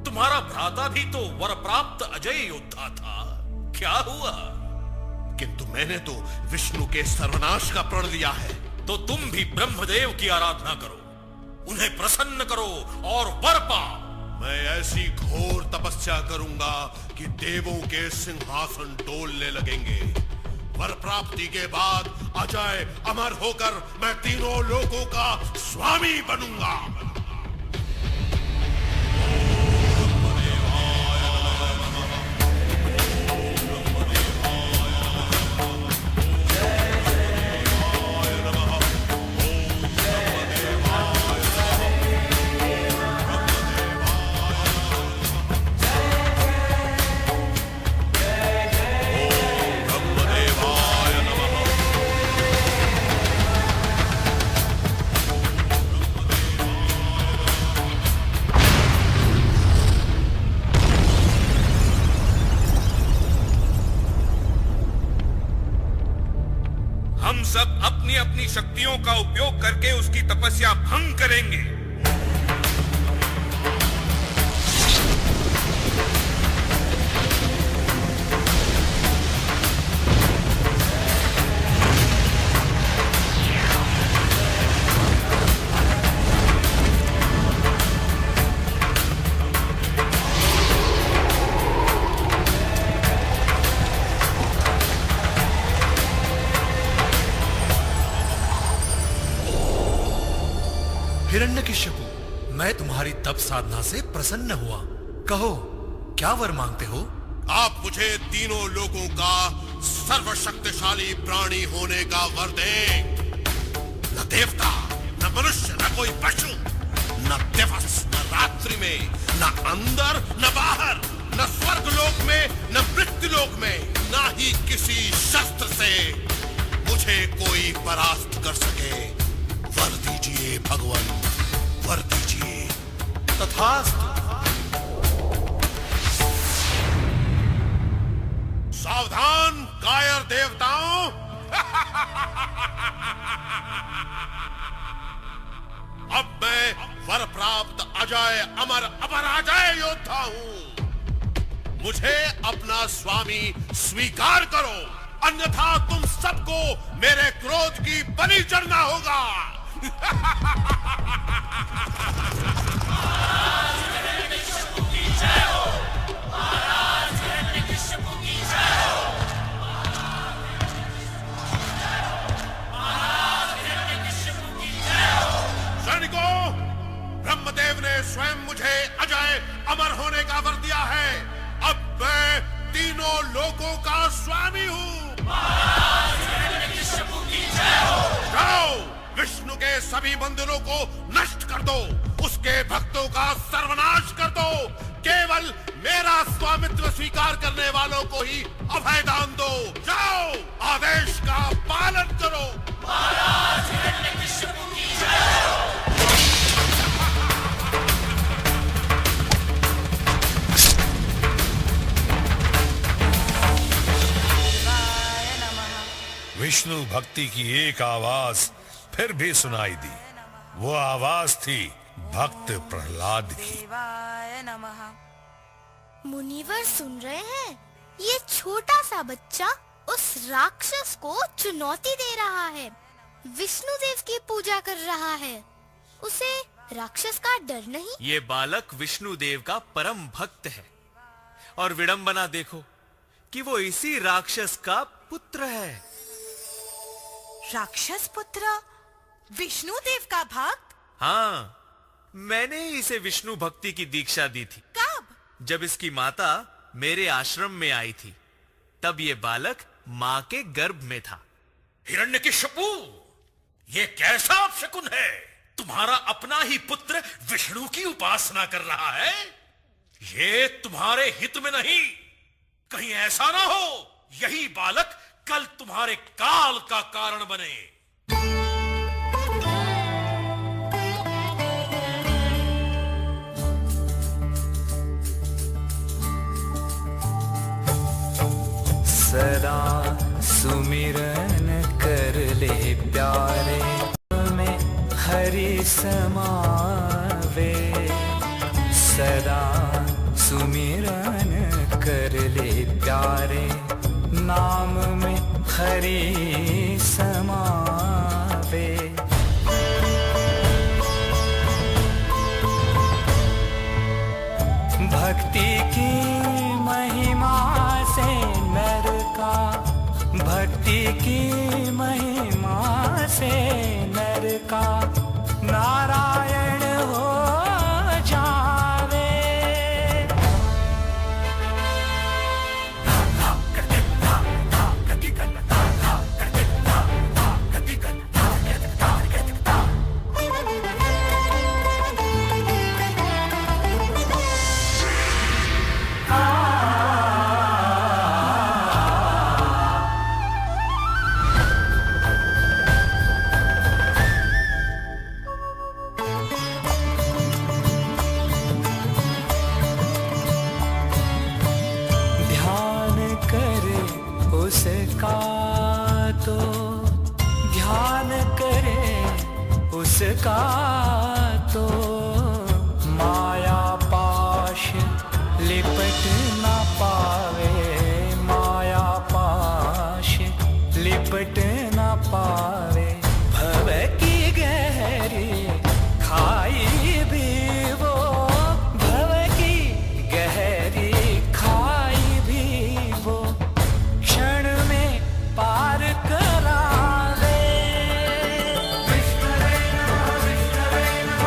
तुम्हारा भ्राता भी तो वर प्राप्त अजय योद्धा था। क्या हुआ? किंतु मैंने तो विष्णु के सर्वनाश का प्रण लिया है। तो तुम भी ब्रह्मदेव की आराधना करो, उन्हें प्रसन्न करो और वर पाओ। मैं ऐसी घोर तपस्या करूंगा कि देवों के सिंहासन डोलने लगेंगे। वर प्राप्ति के बाद अजय अमर होकर मैं तीनों लोगों का स्वामी बनूंगा। हम सब अपनी अपनी शक्तियों का उपयोग करके उसकी तपस्या भंग करेंगे। हिरण्यकशिपु, मैं तुम्हारी तप साधना से प्रसन्न हुआ। कहो, क्या वर मांगते हो? आप मुझे तीनों लोगों का सर्वशक्तिशाली प्राणी होने का वर दें। न देवता, न मनुष्य, न कोई पशु, न दिवस, न रात्रि में, न अंदर, न बाहर, न स्वर्ग लोक में, न मृत्यु लोक में, न ही किसी शस्त्र से मुझे कोई परास्त कर सके। वर दीजिए भगवान, वर दीजिए। तथास्तु। सावधान कायर देवताओं, अब मैं वर प्राप्त अजय अमर अपराजय योद्धा हूं। मुझे अपना स्वामी स्वीकार करो, अन्यथा तुम सबको मेरे क्रोध की बलि चढ़ना होगा। सैनिकों, ब्रह्मदेव ने स्वयं मुझे अजय अमर होने का वर दिया है। अब मैं तीनों लोगों का स्वामी हूँ। जाओ, विष्णु के सभी मंदिरों को नष्ट कर दो, उसके भक्तों का सर्वनाश कर दो। केवल मेरा स्वामित्व स्वीकार करने वालों को ही अभय दान दो। जाओ, आदेश का पालन करो। महाराज हिरण्यकशिपु की जय हो। विष्णु भक्ति की एक आवाज फिर भी सुनाई दी। वो आवाज थी भक्त प्रहलाद की। मुनिवर सुन रहे हैं? ये छोटा सा बच्चा उस राक्षस को चुनौती दे रहा है, विष्णु देव की पूजा कर रहा है। उसे राक्षस का डर नहीं। ये बालक विष्णु देव का परम भक्त है, और विडंबना देखो कि वो इसी राक्षस का पुत्र है। राक्षस पुत्र विष्णु देव का भक्त? हाँ, मैंने इसे विष्णु भक्ति की दीक्षा दी थी। कब? जब इसकी माता मेरे आश्रम में आई थी, तब ये बालक माँ के गर्भ में था। हिरण्यकशिपु, ये कैसा अपशकुन है? तुम्हारा अपना ही पुत्र विष्णु की उपासना कर रहा है। ये तुम्हारे हित में नहीं। कहीं ऐसा ना हो यही बालक कल तुम्हारे काल का कारण बने। सदा सुमिरन कर ले प्यारे में हरि समावे। सदा सुमिरन कर ले प्यारे, नाम में हरि समावे। भक्ति की महिमा से नर का, भक्ति की महिमा से नर का नारायण हो जावे। उसका तो ध्यान करे, उसका तो माया पाश लिपट ना पावे। माया पाश लिपट ना पावे। भव की गहरी खाई भी वो, भव की गहरी खाई भी वो, क्षण में पार करावे। विष्णुवे नमः, विष्णुवे नमः।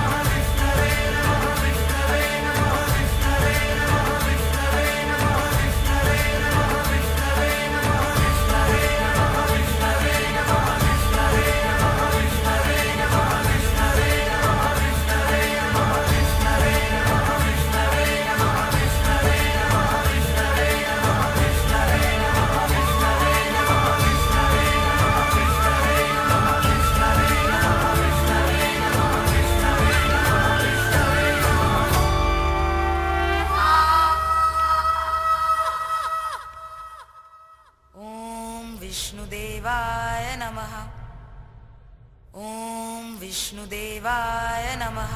विष्णुदेवाय नमः।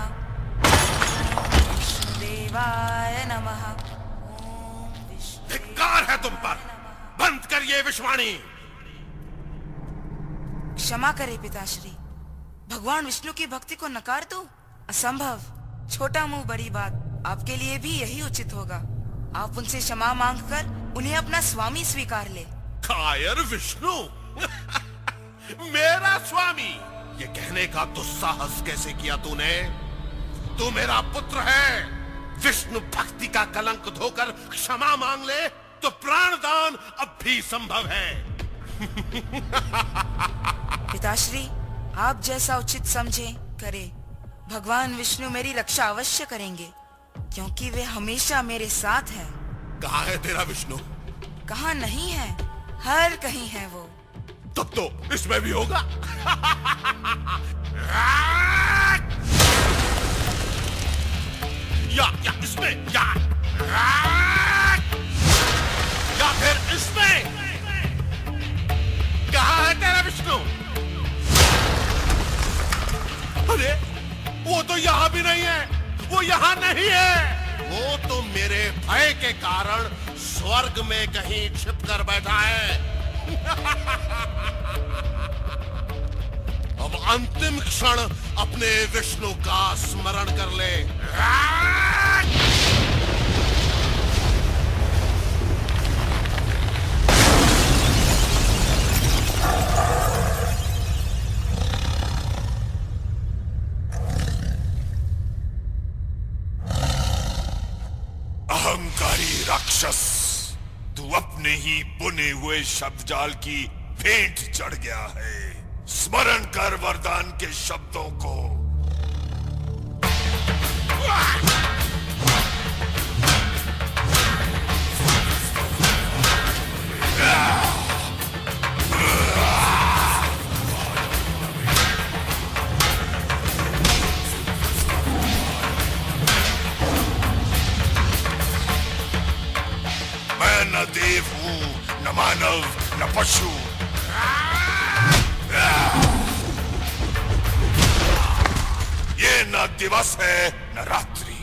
विष्णुदेवाय नमः। धिक्कार है तुम पर, बंद करिए विश्वाणी। क्षमा करे पिताश्री, भगवान विष्णु की भक्ति को नकार दूं? असंभव। छोटा मुंह बड़ी बात, आपके लिए भी यही उचित होगा। आप उनसे क्षमा मांगकर उन्हें अपना स्वामी स्वीकार ले। कायर विष्णु मेरा स्वामी, ये कहने का दुस्साहस कैसे किया तूने? तू मेरा पुत्र है। विष्णु भक्ति का कलंक धोकर क्षमा मांग ले तो प्राणदान अब भी संभव है। पिताश्री, आप जैसा उचित समझे करे। भगवान विष्णु मेरी रक्षा अवश्य करेंगे, क्योंकि वे हमेशा मेरे साथ हैं। कहाँ है तेरा विष्णु? कहाँ नहीं है, हर कहीं है वो। तब तो इसमें भी होगा। या इसमें, या फिर इसमें। कहाँ है तेरा विष्णु? अरे वो तो यहाँ भी नहीं है, वो यहाँ नहीं है। वो तो मेरे भय के कारण स्वर्ग में कहीं छिप कर बैठा है। अब अंतिम क्षण अपने विष्णु का स्मरण कर ले। अहंकारी राक्षस, तू अपने ही बुने हुए शब्द जाल की भेंट चढ़ गया है। स्मरण कर वरदान के शब्दों को। मैं न देव हूं, न मानव, न पशु। ये न दिवस है न रात्रि।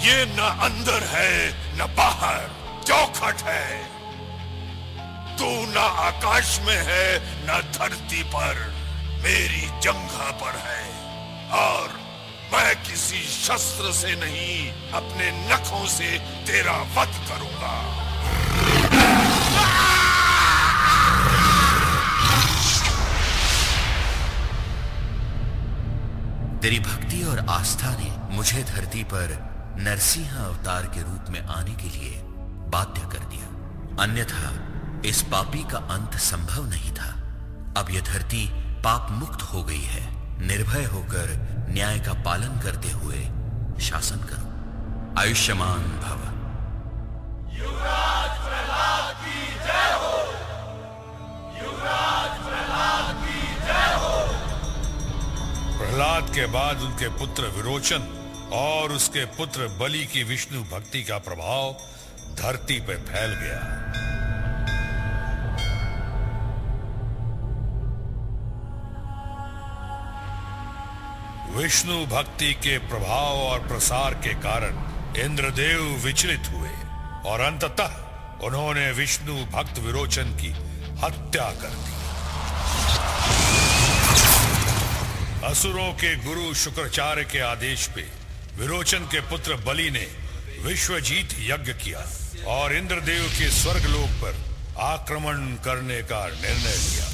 ये न अंदर है न बाहर, चौखट है। तू न आकाश में है न धरती पर, मेरी जंघा पर है। और मैं किसी शस्त्र से नहीं, अपने नखों से तेरा वध करूंगा। तेरी भक्ति और आस्था ने मुझे धरती पर नरसिंह अवतार के रूप में आने के लिए बाध्य कर दिया, अन्यथा इस पापी का अंत संभव नहीं था। अब यह धरती पाप मुक्त हो गई है। निर्भय होकर न्याय का पालन करते हुए शासन करो। आयुष्मान भव। युवराज प्रहलाद की जय हो। युवराज प्रहलाद की जय हो। प्रहलाद के बाद उनके पुत्र विरोचन और उसके पुत्र बलि की विष्णु भक्ति का प्रभाव धरती पर फैल गया। विष्णु भक्ति के प्रभाव और प्रसार के कारण इंद्रदेव विचलित हुए और अंततः उन्होंने विष्णु भक्त विरोचन की हत्या कर दी। असुरों के गुरु शुक्राचार्य के आदेश पे विरोचन के पुत्र बलि ने विश्वजीत यज्ञ किया और इंद्रदेव के स्वर्गलोक पर आक्रमण करने का निर्णय लिया।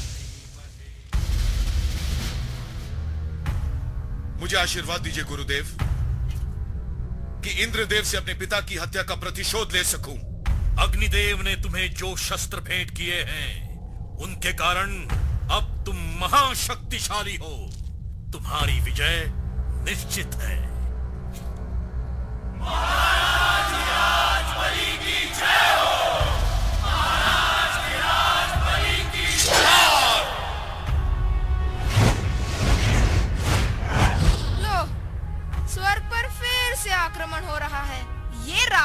मुझे आशीर्वाद दीजिए गुरुदेव कि इंद्रदेव से अपने पिता की हत्या का प्रतिशोध ले सकूं। अग्निदेव ने तुम्हें जो शस्त्र भेंट किए हैं, उनके कारण अब तुम महाशक्तिशाली हो। तुम्हारी विजय निश्चित है। महाराज बलि की जय हो। महाराज बलि की जय हो। लो, स्वर्ग पर फिर से आक्रमण हो रहा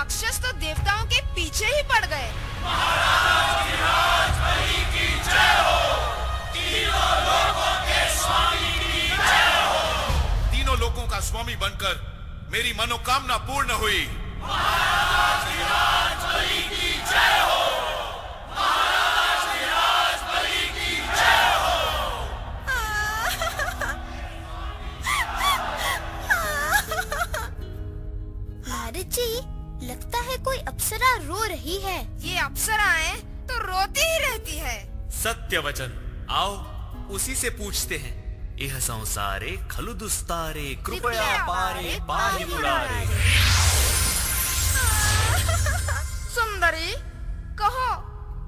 राक्षस तो देवताओं के पीछे ही पड़ गए। तीनों लोगों का स्वामी बनकर मेरी मनोकामना पूर्ण हुई। नारद जी, लगता है कोई अप्सरा रो रही है। ये अप्सराएं तो रोती ही रहती है। सत्य वचन। आओ उसी से पूछते हैं। यह संसारे खलु दुस्तारे कृपया पारे पाहि मुरारे। सुंदरी, कहो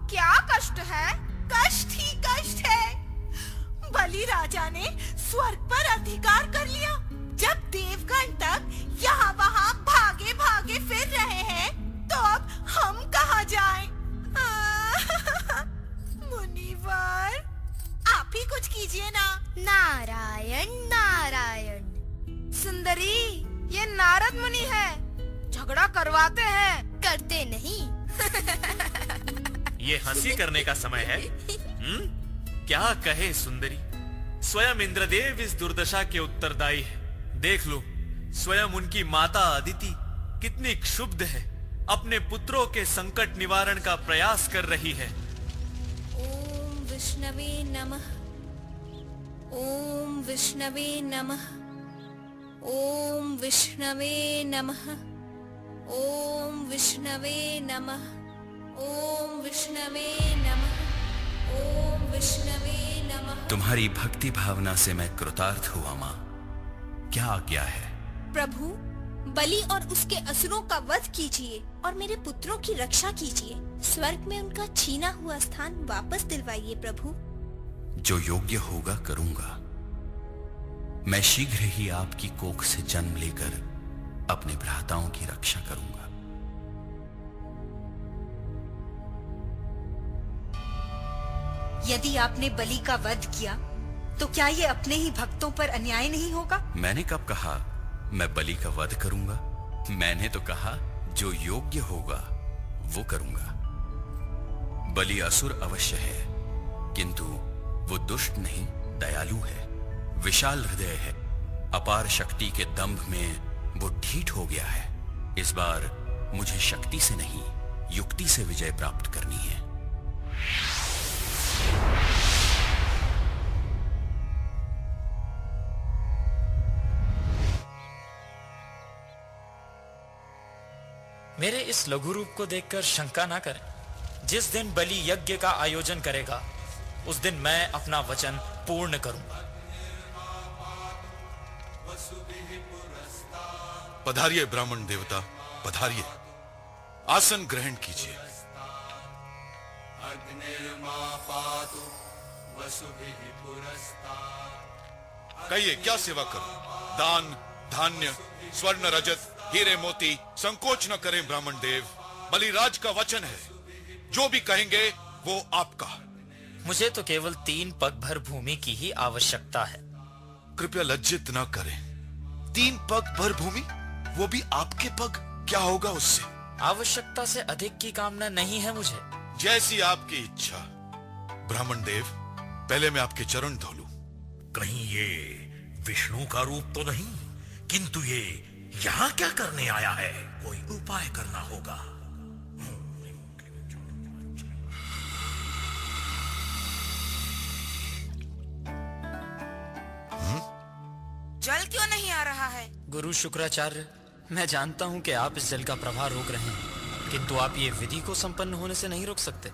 क्या कष्ट है? कष्ट ही कष्ट है। बलि राजा ने स्वर्ग पर अधिकार कर लिया। जब देवगण तक यहाँ वहाँ भागे भागे फिर रहे हैं, तो अब हम कहाँ जाएं? मुनिवर, आप ही कुछ कीजिए ना। नारायण नारायण। सुंदरी, ये नारद मुनि है, झगड़ा करवाते हैं। करते नहीं। ये हंसी करने का समय है। क्या कहे सुंदरी, स्वयं इंद्रदेव इस दुर्दशा के उत्तरदायी है। देख लो, स्वयं उनकी माता अदिति कितनी क्षुब्ध है, अपने पुत्रों के संकट निवारण का प्रयास कर रही है। ओम विष्णवे नमः। ओम विष्णवे नमः। ओम विष्णवे नमः। ओम विष्णवे नमः। ओम विष्णवे नमः। ओम विष्णवे नमः। तुम्हारी भक्ति भावना से मैं कृतार्थ हुआ माँ। क्या आज्ञा है? प्रभु, बलि और उसके असुरों का वध कीजिए और मेरे पुत्रों की रक्षा कीजिए। स्वर्ग में उनका छीना हुआ स्थान वापस दिलवाइए प्रभु। जो योग्य होगा करूंगा। मैं शीघ्र ही आपकी कोख से जन्म लेकर अपने भ्राताओं की रक्षा करूंगा। यदि आपने बलि का वध किया तो क्या ये अपने ही भक्तों पर अन्याय नहीं होगा? मैंने कब कहा मैं बलि का वध करूंगा? मैंने तो कहा जो योग्य होगा वो करूंगा। बलि असुर अवश्य है, किंतु वो दुष्ट नहीं, दयालु है, विशाल हृदय है। अपार शक्ति के दंभ में वो ढीठ हो गया है। इस बार मुझे शक्ति से नहीं, युक्ति से विजय प्राप्त करनी है। मेरे इस लघु रूप को देखकर शंका ना करें। जिस दिन बलि यज्ञ का आयोजन करेगा, उस दिन मैं अपना वचन पूर्ण करूंगा। पधारिए ब्राह्मण देवता, पधारिए। आसन ग्रहण कीजिए। कहिए क्या सेवा करूं? दान, धान्य, स्वर्ण, रजत, हीरे मोती, संकोच न करें ब्राह्मण देव। बलिराज का वचन है, जो भी कहेंगे वो आपका। मुझे तो केवल 3 पग भर भूमि की ही आवश्यकता है। कृपया लज्जित न करें। 3 पग भर भूमि, वो भी आपके पग, क्या होगा उससे? आवश्यकता से अधिक की कामना नहीं है मुझे। जैसी आपकी इच्छा। ब्राह्मण देव, पहले मैं आपके चरण धो लूं। कहीं ये विष्णु का रूप तो नहीं? किंतु ये यहाँ क्या करने आया है? कोई उपाय करना होगा। जल क्यों नहीं आ रहा है? गुरु शुक्राचार्य, मैं जानता हूं कि आप इस जल का प्रवाह रोक रहे हैं, किंतु आप ये विधि को संपन्न होने से नहीं रोक सकते।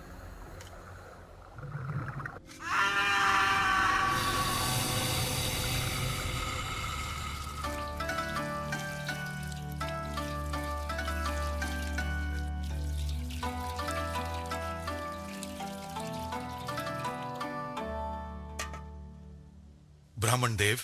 ब्राह्मण देव,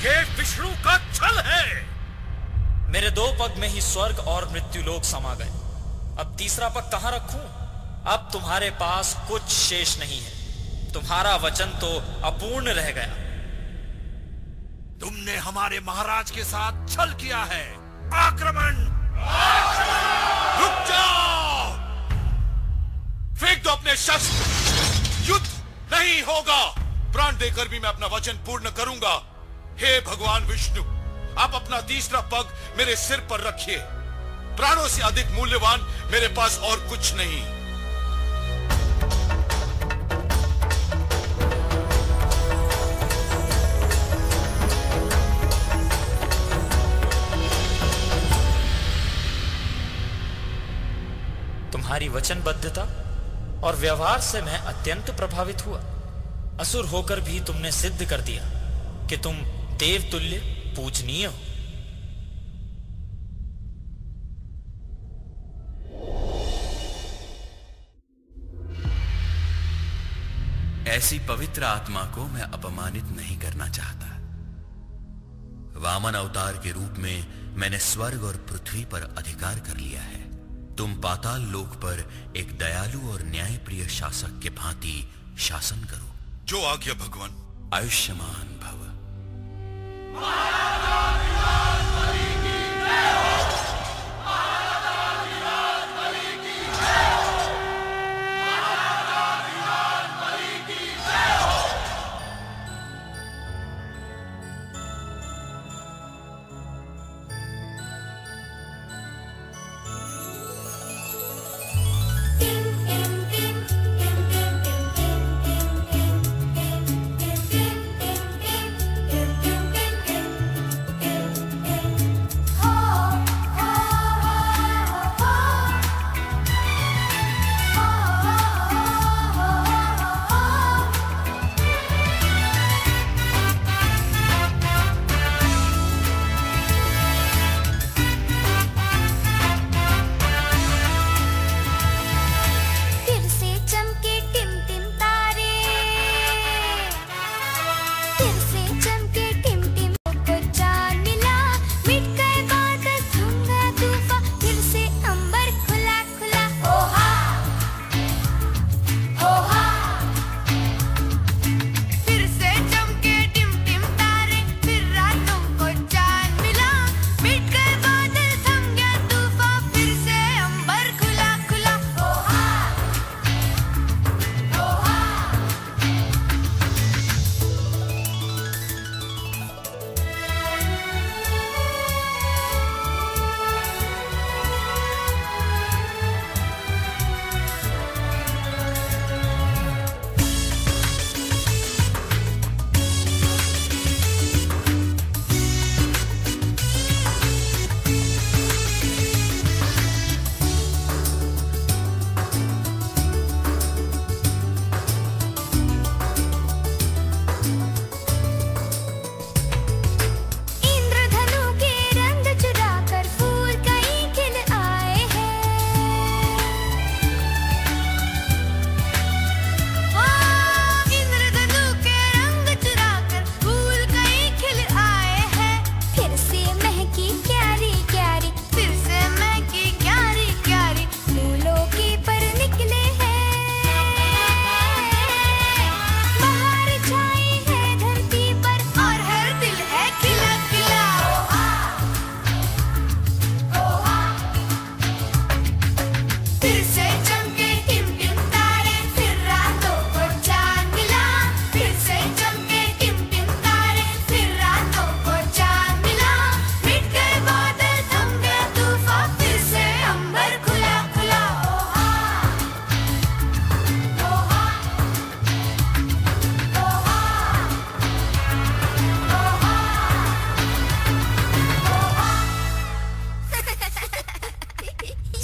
ये विष्णु का छल है। मेरे 2 पग में ही स्वर्ग और मृत्युलोक समा गए। अब तीसरा पग कहां रखूं? अब तुम्हारे पास कुछ शेष नहीं है। तुम्हारा वचन तो अपूर्ण रह गया। तुमने हमारे महाराज के साथ छल किया है। आक्रमण! रुक जाओ! फेंक दो अपने शस्त्र। युद्ध नहीं होगा। प्राण देकर भी मैं अपना वचन पूर्ण करूंगा। हे भगवान विष्णु, आप अपना तीसरा पग मेरे सिर पर रखिए। प्राणों से अधिक मूल्यवान मेरे पास और कुछ नहीं। तुम्हारी वचनबद्धता और व्यवहार से मैं अत्यंत प्रभावित हुआ। असुर होकर भी तुमने सिद्ध कर दिया कि तुम देवतुल्य पूजनीय हो। ऐसी पवित्र आत्मा को मैं अपमानित नहीं करना चाहता। वामन अवतार के रूप में मैंने स्वर्ग और पृथ्वी पर अधिकार कर लिया है। तुम पाताल लोक पर एक दयालु और न्यायप्रिय शासक के भांति शासन करो। जो आज्ञा भगवान। आयुष्मान भव।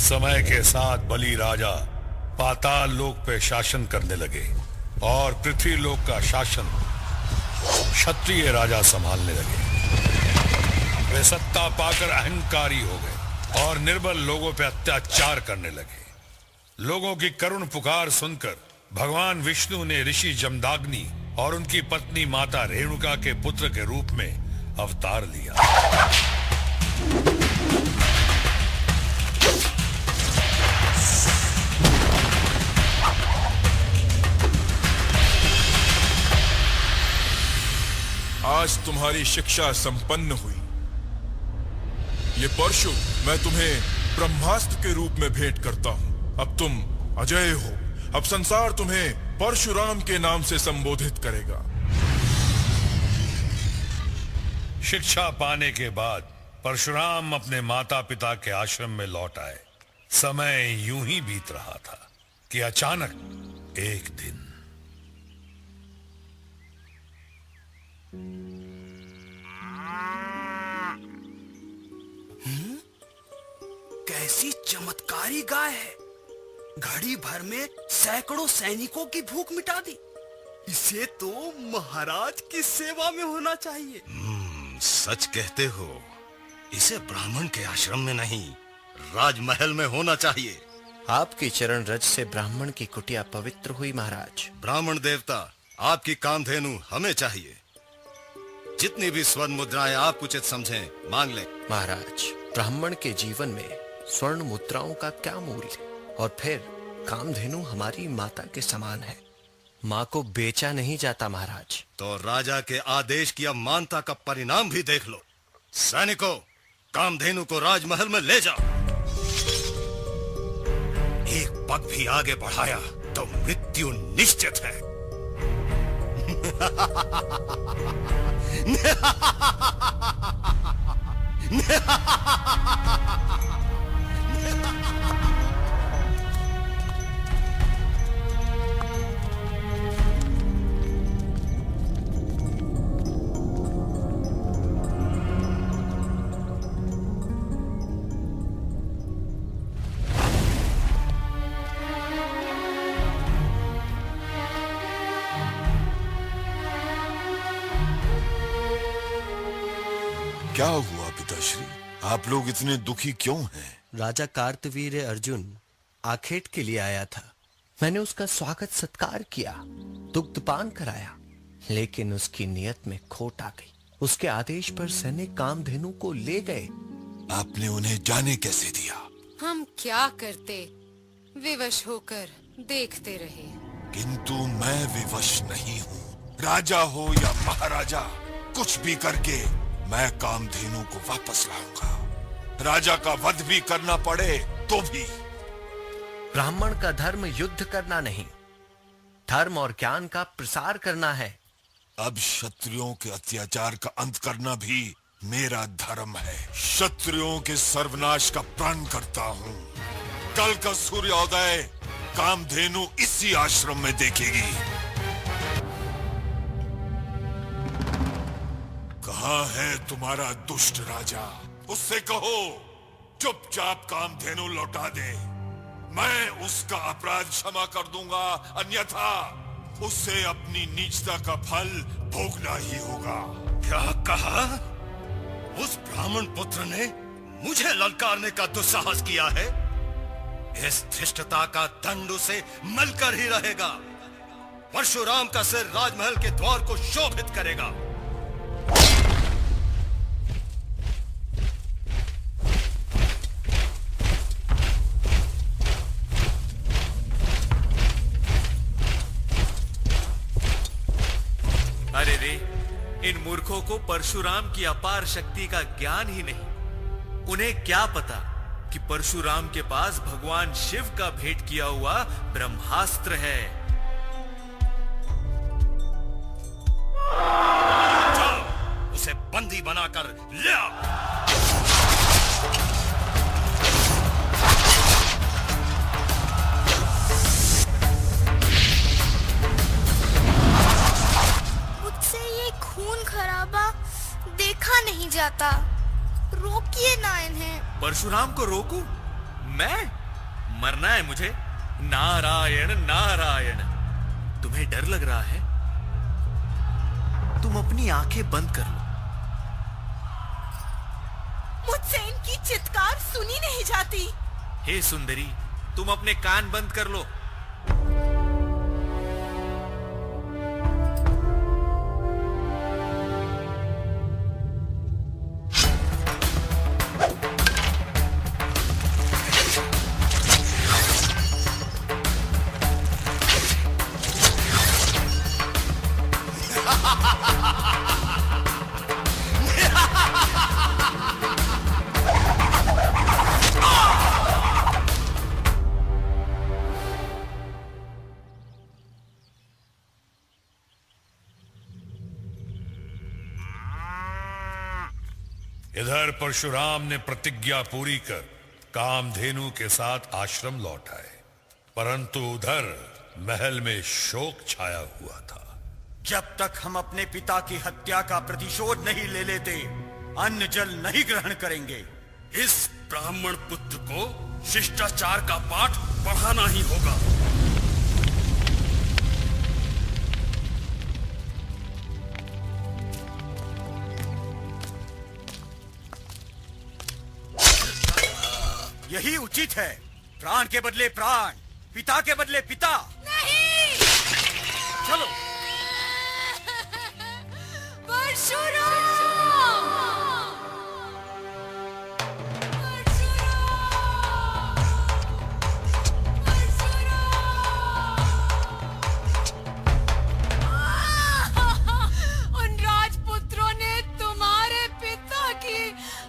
समय के साथ बलि राजा पाताल लोक पे शासन करने लगे और पृथ्वी लोक का शासन क्षत्रिय राजा संभालने लगे। वे सत्ता पाकर अहंकारी हो गए और निर्बल लोगों पे अत्याचार करने लगे। लोगों की करुण पुकार सुनकर भगवान विष्णु ने ऋषि जमदाग्नि और उनकी पत्नी माता रेणुका के पुत्र के रूप में अवतार लिया। आज तुम्हारी शिक्षा संपन्न हुई। ये परशु मैं तुम्हें ब्रह्मास्त्र के रूप में भेंट करता हूं। अब तुम अजय हो। अब संसार तुम्हें परशुराम के नाम से संबोधित करेगा। शिक्षा पाने के बाद परशुराम अपने माता पिता के आश्रम में लौट आए। समय यूं ही बीत रहा था कि अचानक एक दिन कैसी चमत्कारी गाय है। घड़ी भर में सैकड़ों सैनिकों की भूख मिटा दी। इसे तो महाराज की सेवा में होना चाहिए। सच कहते हो। इसे ब्राह्मण के आश्रम में नहीं, राजमहल में होना चाहिए। आपकी चरण रज से ब्राह्मण की कुटिया पवित्र हुई महाराज। ब्राह्मण देवता, आपकी कामधेनु हमें चाहिए। जितनी भी स्वर्ण मुद्राएं आप उचित समझें मांग लें। महाराज, ब्राह्मण के जीवन में स्वर्ण मुद्राओं का क्या मूल्य? और फिर कामधेनु हमारी माता के समान है। माँ को बेचा नहीं जाता महाराज। तो राजा के आदेश की अमानता का परिणाम भी देख लो। सैनिकों, कामधेनु को राजमहल में ले जाओ। एक पग भी आगे बढ़ाया तो मृत्यु निश्चित है। क्या हुआ पिताश्री? आप लोग इतने दुखी क्यों हैं? राजा कार्तवीर्य अर्जुन आखेट के लिए आया था। मैंने उसका स्वागत सत्कार किया, दुग्धपान कराया, लेकिन उसकी नियत में खोट आ गई। उसके आदेश पर सैनिक कामधेनु को ले गए। आपने उन्हें जाने कैसे दिया? हम क्या करते, विवश होकर देखते रहे। किंतु मैं विवश नहीं हूँ। राजा हो या महाराजा, कुछ भी करके मैं कामधेनु को वापस लाऊंगा। राजा का वध भी करना पड़े तो भी। ब्राह्मण का धर्म युद्ध करना नहीं, धर्म और ज्ञान का प्रसार करना है। अब क्षत्रियों के अत्याचार का अंत करना भी मेरा धर्म है। क्षत्रियों के सर्वनाश का प्रण करता हूँ। कल का सूर्योदय कामधेनु इसी आश्रम में देखेगी। कहाँ है तुम्हारा दुष्ट राजा? उससे कहो चुपचाप कामधेनु लौटा दे। मैं उसका अपराध क्षमा कर दूंगा, अन्यथा उसे अपनी नीचता का फल भोगना ही होगा। क्या कहा? उस ब्राह्मण पुत्र ने मुझे ललकारने का दुस्साहस किया है। इस धृष्टता का दंड उसे मलकर ही रहेगा। परशुराम का सिर राजमहल के द्वार को शोभित करेगा। अरे रे, इन मूर्खों को परशुराम की अपार शक्ति का ज्ञान ही नहीं। उन्हें क्या पता कि परशुराम के पास भगवान शिव का भेंट किया हुआ ब्रह्मास्त्र है। जाओ, उसे बंदी बनाकर ले आओ। खून खराबा देखा नहीं जाता, रोकिए ना इन्हें। परशुराम को रोकूं? मैं? मरना है मुझे? नारायण नारायण। तुम्हें डर लग रहा है? तुम अपनी आंखें बंद कर लो। मुझसे इनकी चित्कार सुनी नहीं जाती। हे सुंदरी, तुम अपने कान बंद कर लो। इधर परशुराम ने प्रतिज्ञा पूरी कर कामधेनु के साथ आश्रम लौट आए, परंतु उधर महल में शोक छाया हुआ था। जब तक हम अपने पिता की हत्या का प्रतिशोध नहीं ले लेते, अन्न जल नहीं ग्रहण करेंगे। इस ब्राह्मण पुत्र को शिष्टाचार का पाठ पढ़ाना ही होगा। यही उचित है। प्राण के बदले प्राण, पिता के बदले पिता। नहीं! चलो। उन राजपुत्रों ने तुम्हारे पिता की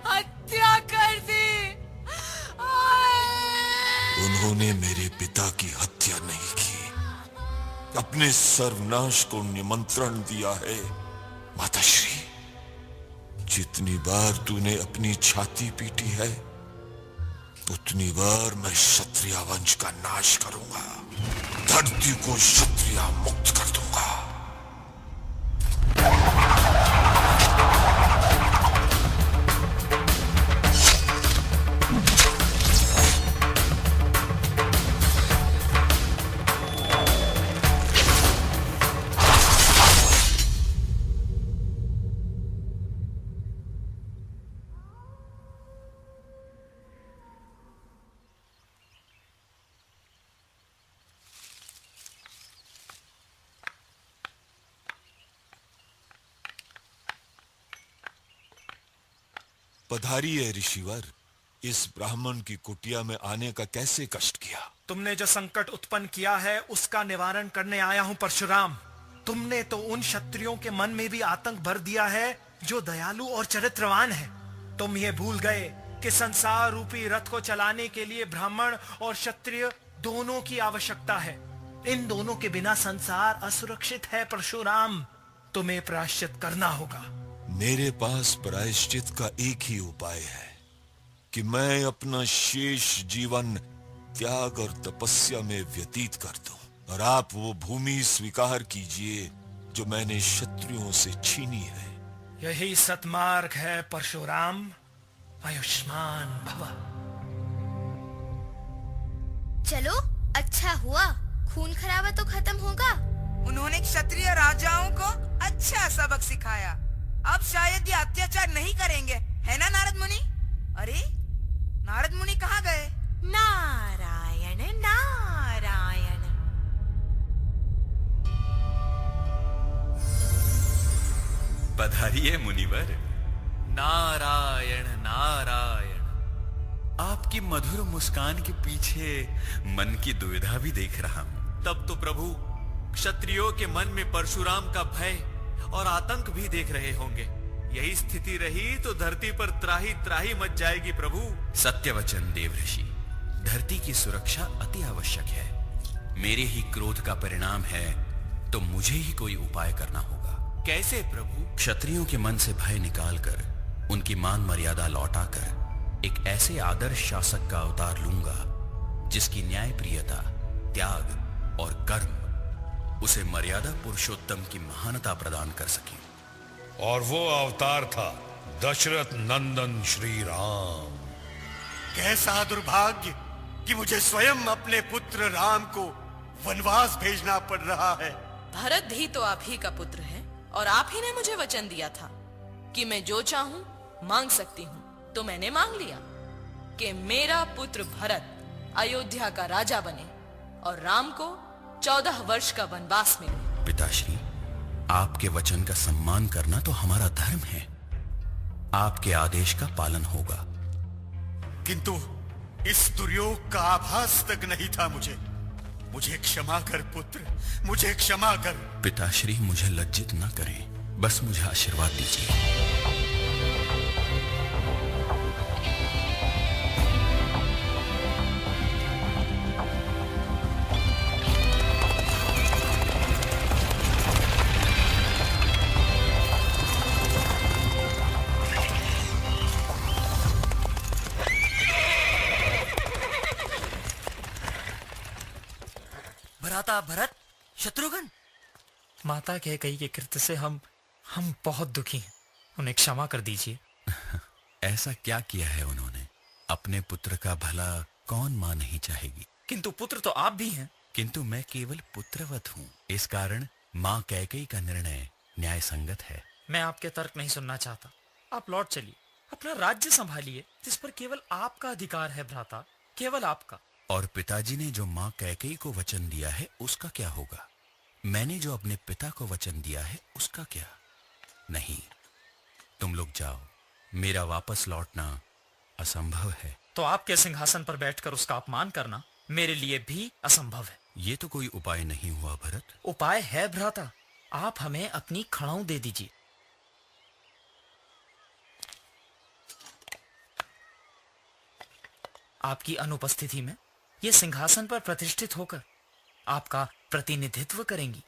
हत्या कर दी। उन्होंने मेरे पिता की हत्या नहीं की, अपने सर्वनाश को निमंत्रण दिया है। माताश्री, जितनी बार तूने अपनी छाती पीटी है, उतनी बार मैं क्षत्रिय वंश का नाश करूंगा, धरती को क्षत्रिय मुक्त कर दूंगा। पधारिए ऋषिवर। इस ब्राह्मण की कुटिया में आने का कैसे कष्ट किया? तुमने जो संकट उत्पन्न किया है उसका निवारण करने आया हूँ परशुराम। तुमने तो उन क्षत्रियों के मन में भी आतंक भर दिया है जो दयालु और चरित्रवान है। तुम ये भूल गए कि संसार रूपी रथ को चलाने के लिए ब्राह्मण और क्षत्रिय दोनों की आवश्यकता है। इन दोनों के बिना संसार असुरक्षित है परशुराम। तुम्हें प्रायश्चित करना होगा। मेरे पास प्रायश्चित का एक ही उपाय है कि मैं अपना शेष जीवन त्याग और तपस्या में व्यतीत कर दूं, और आप वो भूमि स्वीकार कीजिए जो मैंने क्षत्रियों से छीनी है। यही सतमार्ग है परशुराम। आयुष्मान भव। चलो, अच्छा हुआ, खून खराबा तो खत्म होगा। उन्होंने क्षत्रिय राजाओं को अच्छा सबक सिखाया। अब शायद ये अत्याचार नहीं करेंगे, है ना नारद मुनि? अरे नारद मुनि कहाँ गए? नारायण नारायण। पधारिए मुनिवर। नारायण नारायण। आपकी मधुर मुस्कान के पीछे मन की दुविधा भी देख रहा हूं। तब तो प्रभु क्षत्रियों के मन में परशुराम का भय और आतंक भी देख रहे होंगे। यही स्थिति रही तो धरती पर त्राही त्राही मच जाएगी प्रभु। सत्य वचन देव ऋषि। धरती की सुरक्षा अति आवश्यक है। मेरे ही क्रोध का परिणाम है तो मुझे ही कोई उपाय करना होगा। कैसे प्रभु? क्षत्रियों के मन से भय निकालकर उनकी मान मर्यादा लौटाकर एक ऐसे आदर्श शासक का अवतार लूंगा जिसकी न्यायप्रियता, त्याग और कर्म उसे मर्यादा पुरुषोत्तम की महानता प्रदान कर सके। और वो अवतार था दशरथ नंदन श्री राम। कैसा दुर्भाग्य कि मुझे स्वयं अपने पुत्र राम को वनवास भेजना पड़ रहा है। भरत भी तो आप ही का पुत्र है, और आप ही ने मुझे वचन दिया था कि मैं जो चाहूं मांग सकती हूं। तो मैंने मांग लिया कि मेरा पुत्र भरत अयोध्या का राजा बने और राम को 14 वर्ष का वनवास मिले। पिताश्री, आपके वचन का सम्मान करना तो हमारा धर्म है। आपके आदेश का पालन होगा। किंतु इस दुर्योग का आभास तक नहीं था मुझे। मुझे क्षमा कर पुत्र, मुझे क्षमा कर। पिताश्री, मुझे लज्जित न करें, बस मुझे आशीर्वाद दीजिए। भ्राता भरत, शत्रुघ्न। माता कैकेयी के कृत्य से हम बहुत दुखी हैं। उन्हें क्षमा कर दीजिए। ऐसा क्या किया है उन्होंने? अपने पुत्र का भला कौन मां नहीं चाहेगी? किंतु पुत्र तो आप भी हैं। किंतु मैं केवल पुत्रवत हूँ। इस कारण मां कैकेयी का निर्णय न्याय संगत है। मैं आपके तर्क नहीं सुनना चाहता। आप लौट चलिए, अपना राज्य संभालिए, जिस पर केवल आपका अधिकार है भ्राता, केवल आपका। और पिताजी ने जो मां कैकेयी को वचन दिया है उसका क्या होगा? मैंने जो अपने पिता को वचन दिया है उसका क्या? नहीं, तुम लोग जाओ। मेरा वापस लौटना असंभव है। तो आपके सिंहासन पर बैठकर उसका अपमान करना मेरे लिए भी असंभव है। ये तो कोई उपाय नहीं हुआ भरत। उपाय है भ्राता, आप हमें अपनी खड़ाऊ दे दीजिए। आपकी अनुपस्थिति में ये सिंहासन पर प्रतिष्ठित होकर आपका प्रतिनिधित्व करेंगी।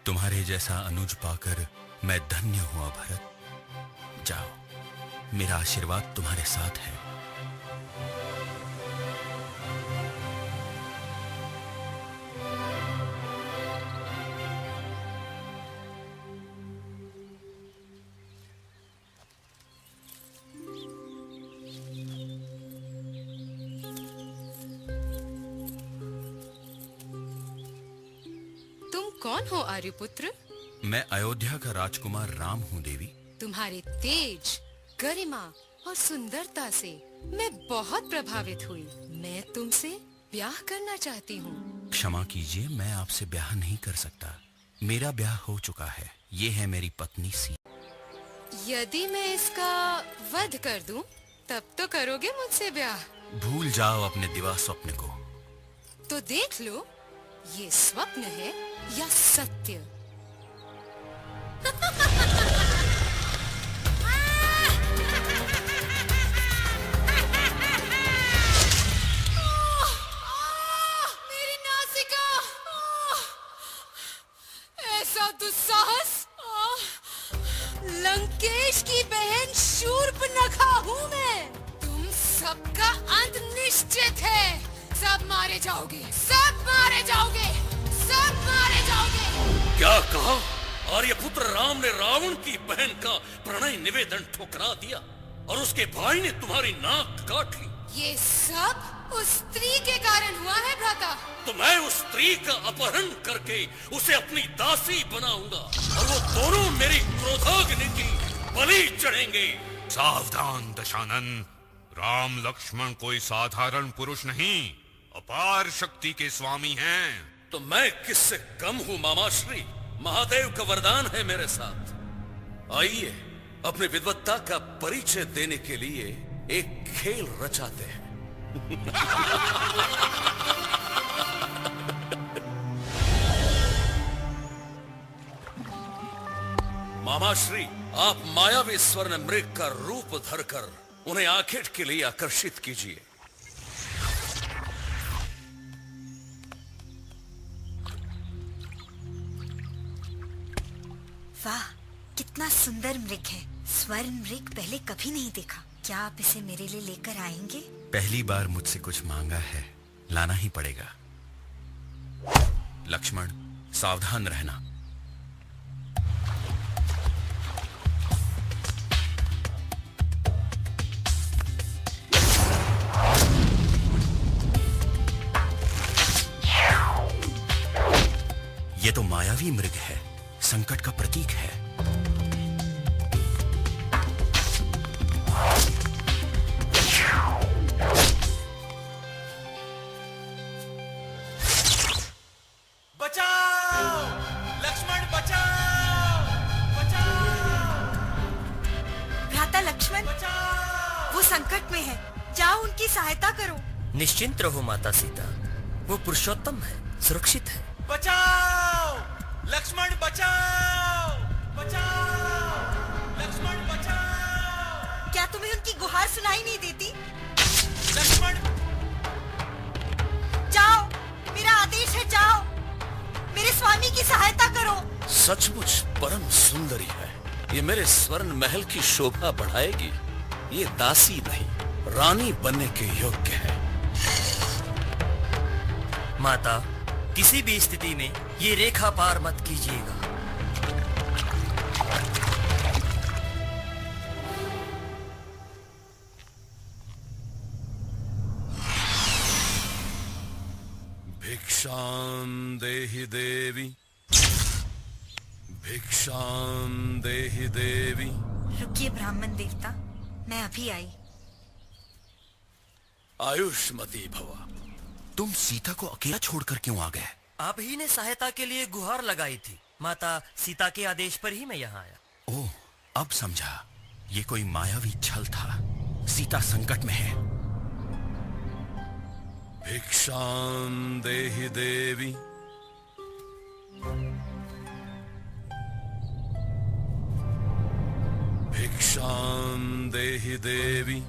तुम्हारे जैसा अनुज पाकर मैं धन्य हुआ भरत। जाओ, मेरा आशीर्वाद तुम्हारे साथ है। कौन हो आर्यपुत्र? मैं अयोध्या का राजकुमार राम हूँ देवी। तुम्हारे तेज, गरिमा और सुंदरता से मैं बहुत प्रभावित हुई। मैं तुमसे ब्याह करना चाहती हूँ। क्षमा कीजिए, मैं आपसे ब्याह नहीं कर सकता। मेरा ब्याह हो चुका है। ये है मेरी पत्नी सी। यदि मैं इसका वध कर दूं, तब तो करोगे मुझसे ब्याह? भूल जाओ अपने दिवा स्वप्न को। तो देख लो, ये स्वप्न है या सत्य। मेरी नासिका! ऐसा दुस्साहस! लंकेश की बहन शूर्पणखा हूँ मैं। तुम सबका अंत निश्चित है। सब मारे जाओगे, सब मारे जाओगे, सब मारे जाओगे। क्या कहा? आर्यपुत्र राम ने रावण की बहन का प्रणय निवेदन ठुकरा दिया और उसके भाई ने तुम्हारी नाक काट ली। ये सब उस स्त्री के कारण हुआ है भ्राता। तो मैं उस स्त्री का अपहरण करके उसे अपनी दासी बनाऊंगा और वो दोनों मेरी क्रोधाग्नि की बलि चढ़ेंगे। सावधान दशानन, राम लक्ष्मण कोई साधारण पुरुष नहीं, अपार शक्ति के स्वामी हैं। तो मैं किससे कम हूँ मामाश्री? महादेव का वरदान है मेरे साथ। आइए अपनी विद्वत्ता का परिचय देने के लिए एक खेल रचाते हैं। मामाश्री, आप मायावी स्वर्ण मृग का रूप धरकर उन्हें आखेट के लिए आकर्षित कीजिए। वाह, कितना सुंदर मृग है। स्वर्ण मृग पहले कभी नहीं देखा। क्या आप इसे मेरे लिए लेकर आएंगे? पहली बार मुझसे कुछ मांगा है, लाना ही पड़ेगा। लक्ष्मण, सावधान रहना। ये तो मायावी मृग है, संकट का प्रतीक है। बचाओ! लक्ष्मण बचाओ! बचाओ! भ्राता लक्ष्मण, वो संकट में है। जाओ उनकी सहायता करो। निश्चिंत रहो माता सीता, वो पुरुषोत्तम है, सुरक्षित है। बचाओ! लक्ष्मण बचाओ! बचाओ! लक्ष्मण बचाओ! क्या तुम्हें उनकी गुहार सुनाई नहीं देती? लक्ष्मण! जाओ, मेरा आदेश है, जाओ। मेरे स्वामी की सहायता करो। सचमुच परम सुंदरी है। ये मेरे स्वर्ण महल की शोभा बढ़ाएगी। ये दासी नहीं, रानी बनने के योग्य है। माता, किसी भी स्थिति में ये रेखा पार मत कीजिएगा। भिक्षां देहि देवी, भिक्षां देहि देवी। रुकिए ब्राह्मण देवता, मैं अभी आई। आयुष्मती भवा। तुम सीता को अकेला छोड़कर क्यों आ गए? आप ही ने सहायता के लिए गुहार लगाई थी। माता सीता के आदेश पर ही मैं यहाँ आया। ओह, अब समझा। ये कोई मायावी छल था। सीता संकट में है। भिक्षां देहि देवी। भिक्षां देहि देवी।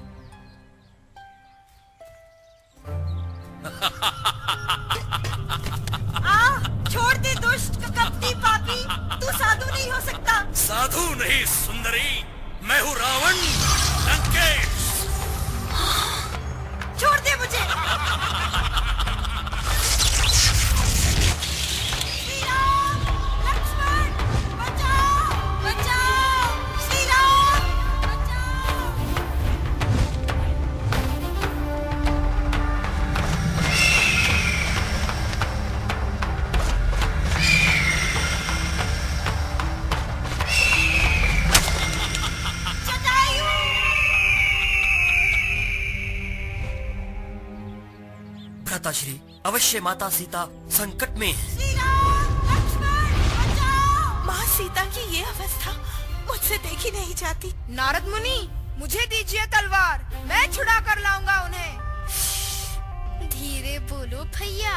छोड़ दे दुष्ट कपटी पापी, तू साधु नहीं हो सकता। साधु नहीं सुंदरी, मैं हूँ रावण लंकेश। छोड़ दे मुझे। श्री राम, लक्ष्मण, बचाओ, बचाओ, श्री राम, भ्राताश्री, अवश्य माता सीता संकट में है। श्री राम, लक्ष्मण, बचाओ। माँ सीता की ये अवस्था मुझसे देखी नहीं जाती। नारद मुनि, मुझे दीजिए तलवार, मैं छुड़ा कर लाऊंगा उन्हें। धीरे बोलो भैया,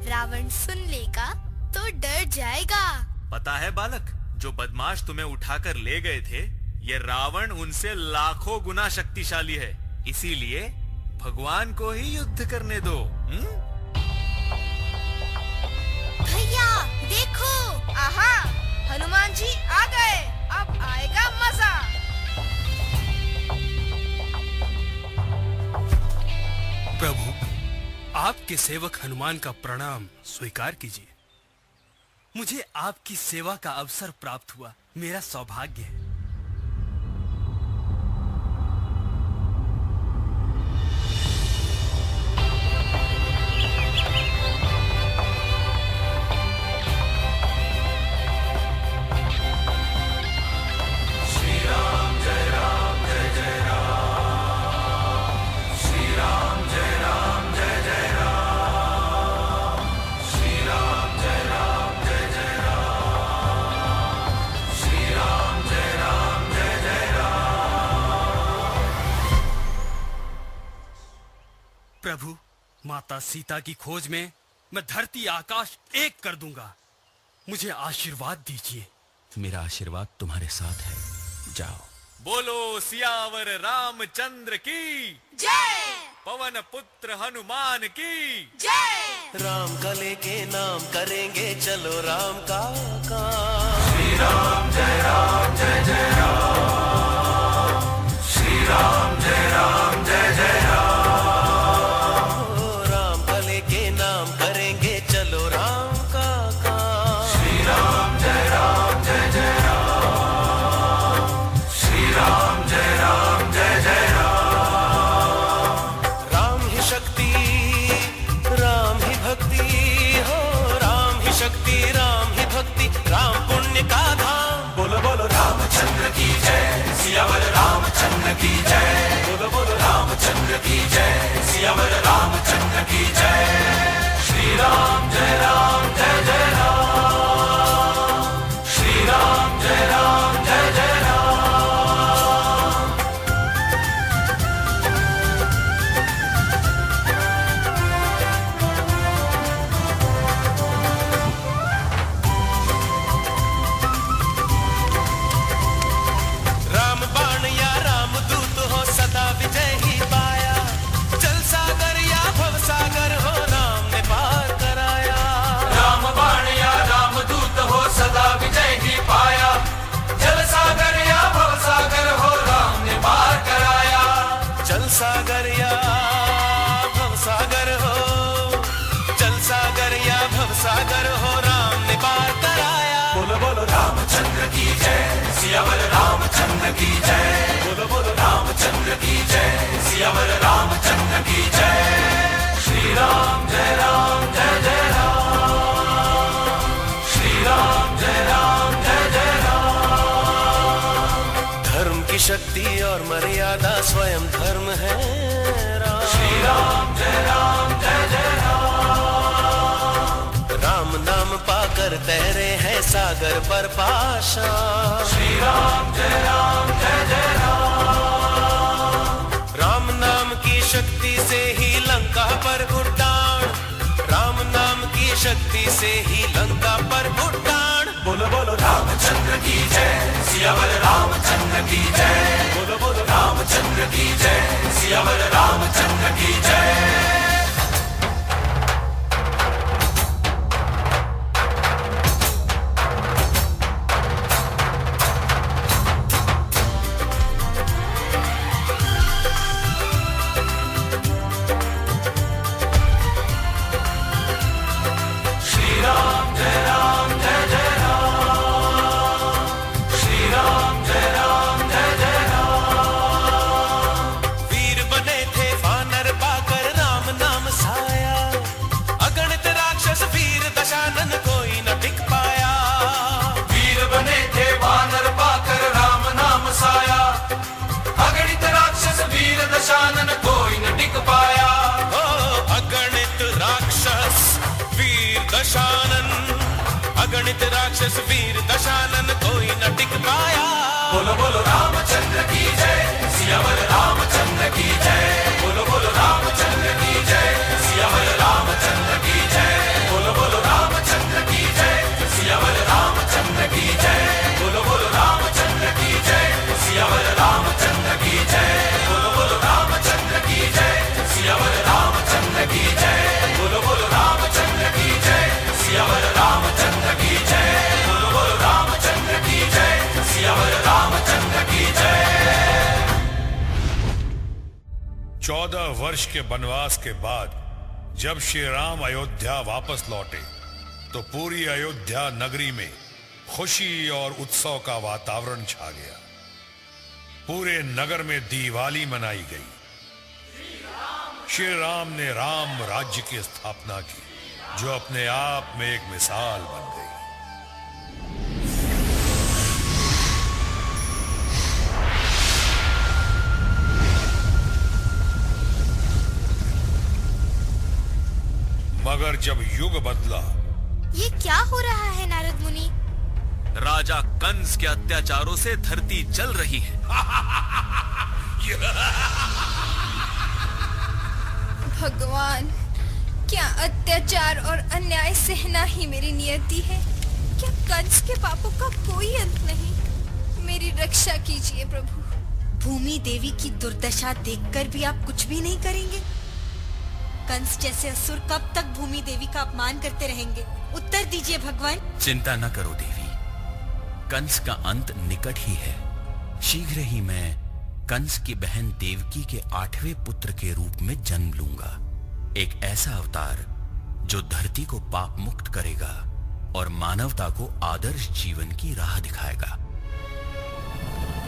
रावण सुन लेगा तो डर जाएगा। पता है बालक, जो बदमाश तुम्हें उठाकर ले गए थे, ये रावण उनसे लाखों गुना शक्तिशाली है। इसीलिए भगवान को ही युद्ध करने दो। भैया देखो। आहा, हनुमान जी आ गए, अब आएगा मजा। प्रभु, आपके सेवक हनुमान का प्रणाम स्वीकार कीजिए। मुझे आपकी सेवा का अवसर प्राप्त हुआ, मेरा सौभाग्य है। प्रभु, माता सीता की खोज में मैं धरती आकाश एक कर दूंगा। मुझे आशीर्वाद दीजिए। मेरा आशीर्वाद तुम्हारे साथ है, जाओ। बोलो सियावर रामचंद्र की जय। पवन पुत्र हनुमान की जय। राम का लेके नाम करेंगे, चलो राम का काम। श्री राम जय राम जय जय राम। श्री राम जय राम जय जय राम। राम का लेके नाम करेंगे, चलो राम का काम। श्री राम जय राम जय जय राम। श्री राम जय राम जय जय राम। राम ही शक्ति, राम ही भक्ति हो। राम ही शक्ति, राम ही भक्ति, राम पुण्य का धाम। बोलो बोलो रामचंद्र की जय, सियावर रामचंद्र की जय। बोलो बोलो रामचंद्र की जय, सियावर रामचंद्र की जय। श्री राम जय राम जय जय राम। श्री राम जय राम जय जय राम। राम बाण या राम दूत हो, सदा विजय ही पाया। जल सागर या भव सागर हो, राम ने पार कराया। राम बाण या राम दूत हो, सदा विजय ही पाया। जल सागर या भव सागर हो, राम ने पार कराया। जल सागर या भव सागर हो, जल सागर या भव सागर सियावर रामचंद्र की जय। बोलो बोलो रामचंद्र की जय। सियावर रामचंद्र की जय। श्री राम जय राम जय जय राम। श्री राम जय राम जय जय राम। धर्म की शक्ति और मर्यादा स्वयं धर्म है राम। श्री राम जय राम जय जय राम नाम पाकर तैरे हैं सागर पर पाशा। श्री राम जय जय राम। राम नाम की शक्ति से ही लंका पर उड्डाण। राम नाम की शक्ति से ही लंका पर उड्डाण। बोलो बोलो रामचंद्र की जय। सियावर रामचंद्र की जय। बोलो बोलो रामचंद्र की जय। सियावर रामचंद्र की जय। दशानन कोई न टिक पाया। अगणित राक्षस वीर दशानन। अगणित राक्षस वीर दशानन कोई न टिक पाया। बोलो बोलो रामचंद्र की जय। सियावर रामचंद्र की जय। बोलो बोलो रामचंद्र की जय। सियावर रामचंद्र की जय। बोलो बोलो रामचंद्र की जय। सियावर रामचंद्र की जय। बोलो बोलो रामचंद्र की जय। सियावर रामचंद्र की जय। बोलो बोलो रामचंद्र की जय। सियावर रामचंद्र की जय। बोलो बोलो रामचंद्र की जय। सियावर रामचंद्र की जय। बोलो बोलो रामचंद्र की जय। सियावर रामचंद्र की जय। 14 वर्ष के वनवास के बाद जब श्री राम अयोध्या वापस लौटे तो पूरी अयोध्या नगरी में खुशी और उत्सव का वातावरण छा गया। पूरे नगर में दिवाली मनाई गई। श्री राम ने राम राज्य की स्थापना की जो अपने आप में एक मिसाल बन गई। मगर जब युग बदला। ये क्या हो रहा है नारद मुनि? राजा कंस के अत्याचारों से धरती जल रही है। भगवान, क्या अत्याचार और अन्याय सहना ही मेरी नियति है? क्या कंस के पापों का कोई अंत नहीं? मेरी रक्षा कीजिए प्रभु। भूमि देवी की दुर्दशा देखकर भी आप कुछ भी नहीं करेंगे? कंस जैसे असुर कब तक भूमि देवी का अपमान करते रहेंगे? उत्तर दीजिए भगवान। चिंता न करो देवी, कंस का अंत निकट ही है। शीघ्र ही मैं कंस की बहन देवकी के 8वें पुत्र के रूप में जन्म लूंगा। एक ऐसा अवतार जो धरती को पाप मुक्त करेगा और मानवता को आदर्श जीवन की राह दिखाएगा।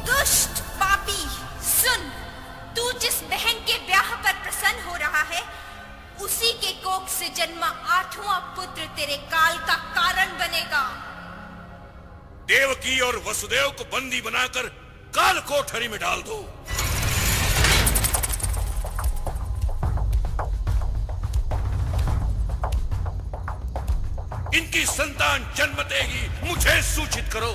दुष्ट पापी, सुन, तू जिस बहन के ब्याह पर प्रसन्न हो रहा है, उसी के कोख से जन्मा 8वां पुत्र तेरे काल का कारण बनेगा। देवकी और वसुदेव को बंदी बनाकर काल कोठरी में डाल दो। इनकी संतान जन्मते ही मुझे सूचित करो।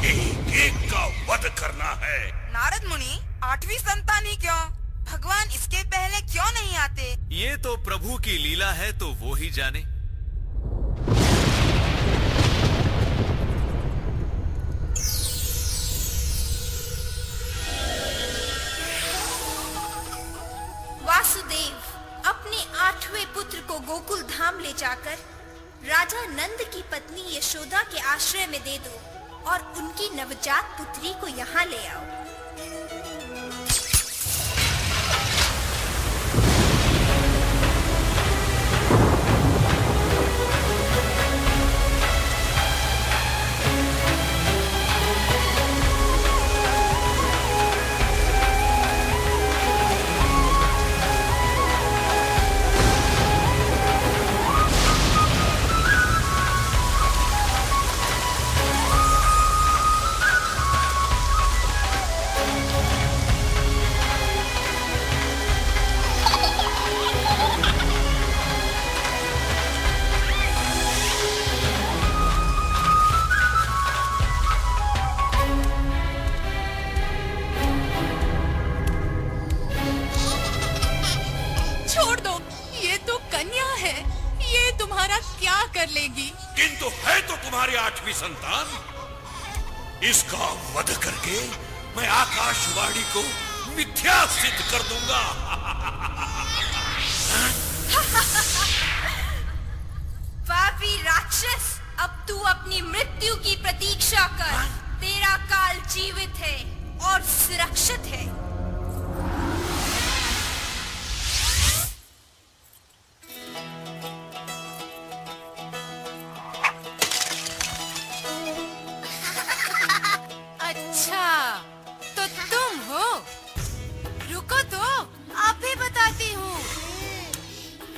एक एक का वध करना है। नारद मुनि, 8वीं संतान ही क्यों? भगवान इसके पहले क्यों नहीं आते? ये तो प्रभु की लीला है, तो वो ही जाने। वासुदेव, अपने 8वें पुत्र को गोकुल धाम ले जाकर राजा नंद की पत्नी यशोदा के आश्रय में दे दो और उनकी नवजात पुत्री को यहाँ ले आओ। 8वीं संतान। इसका वध करके मैं आकाशवाणी को मिथ्या सिद्ध कर दूंगा। पापी राक्षस, अब तू अपनी मृत्यु की प्रतीक्षा कर। तेरा काल जीवित है और सुरक्षित है। अच्छा, तो तुम हो? रुको तो, आप ही बताती हूँ।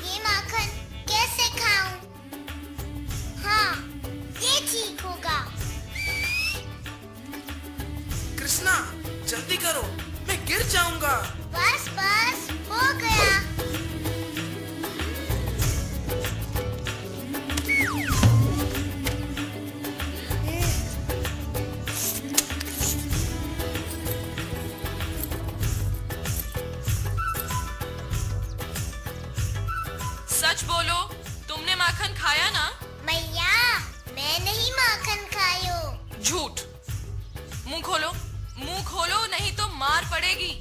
ये माखन कैसे खाऊं? हाँ, ये ठीक होगा। कृष्णा, जल्दी करो, मैं गिर जाऊंगा। बस बस, हो गया। सच बोलो, तुमने माखन खाया ना? मैया, मैं नहीं माखन खायो। झूठ। मुंह खोलो, मुंह खोलो, नहीं तो मार पड़ेगी।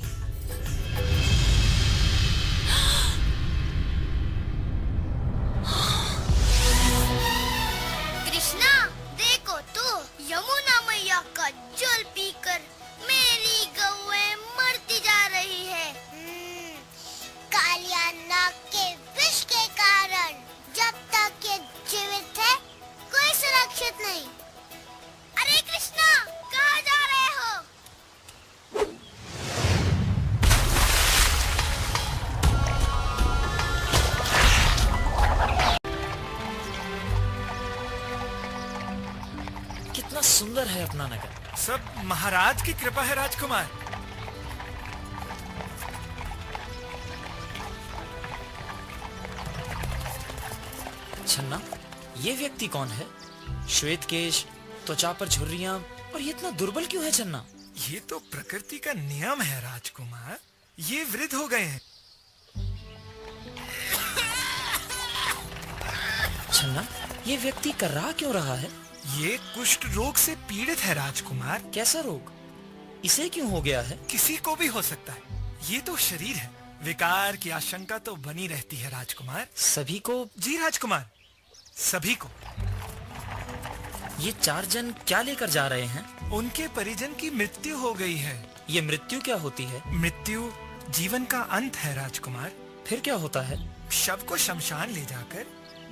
कृष्णा, देखो तो, यमुना मैया का जल पीकर मेरी गौएं मरती जा रही है। कालिया नाग के विष के कारण जब तक ये जीवित है, कोई सुरक्षित नहीं। अरे कृष्णा, कहाँ जा रहे हो? कितना सुंदर है अपना नगर। सब महाराज की कृपा है राजकुमार। छन्ना, ये व्यक्ति कौन है? श्वेत केश, त्वचा पर झुर्रियां, और ये इतना दुर्बल क्यों है छन्ना? ये तो प्रकृति का नियम है राजकुमार। ये वृद्ध हो गए हैं। छन्ना, ये व्यक्ति कर्रा क्यों रहा है? ये कुष्ठ रोग से पीड़ित है राजकुमार। कैसा रोग? इसे क्यों हो गया है? किसी को भी हो सकता है। ये तो शरीर है, विकार की आशंका तो बनी रहती है राजकुमार। सभी को? जी राजकुमार, सभी को। ये 4 जन क्या लेकर जा रहे हैं? उनके परिजन की मृत्यु हो गई है। ये मृत्यु क्या होती है? मृत्यु जीवन का अंत है राजकुमार। फिर क्या होता है? शव को शमशान ले जाकर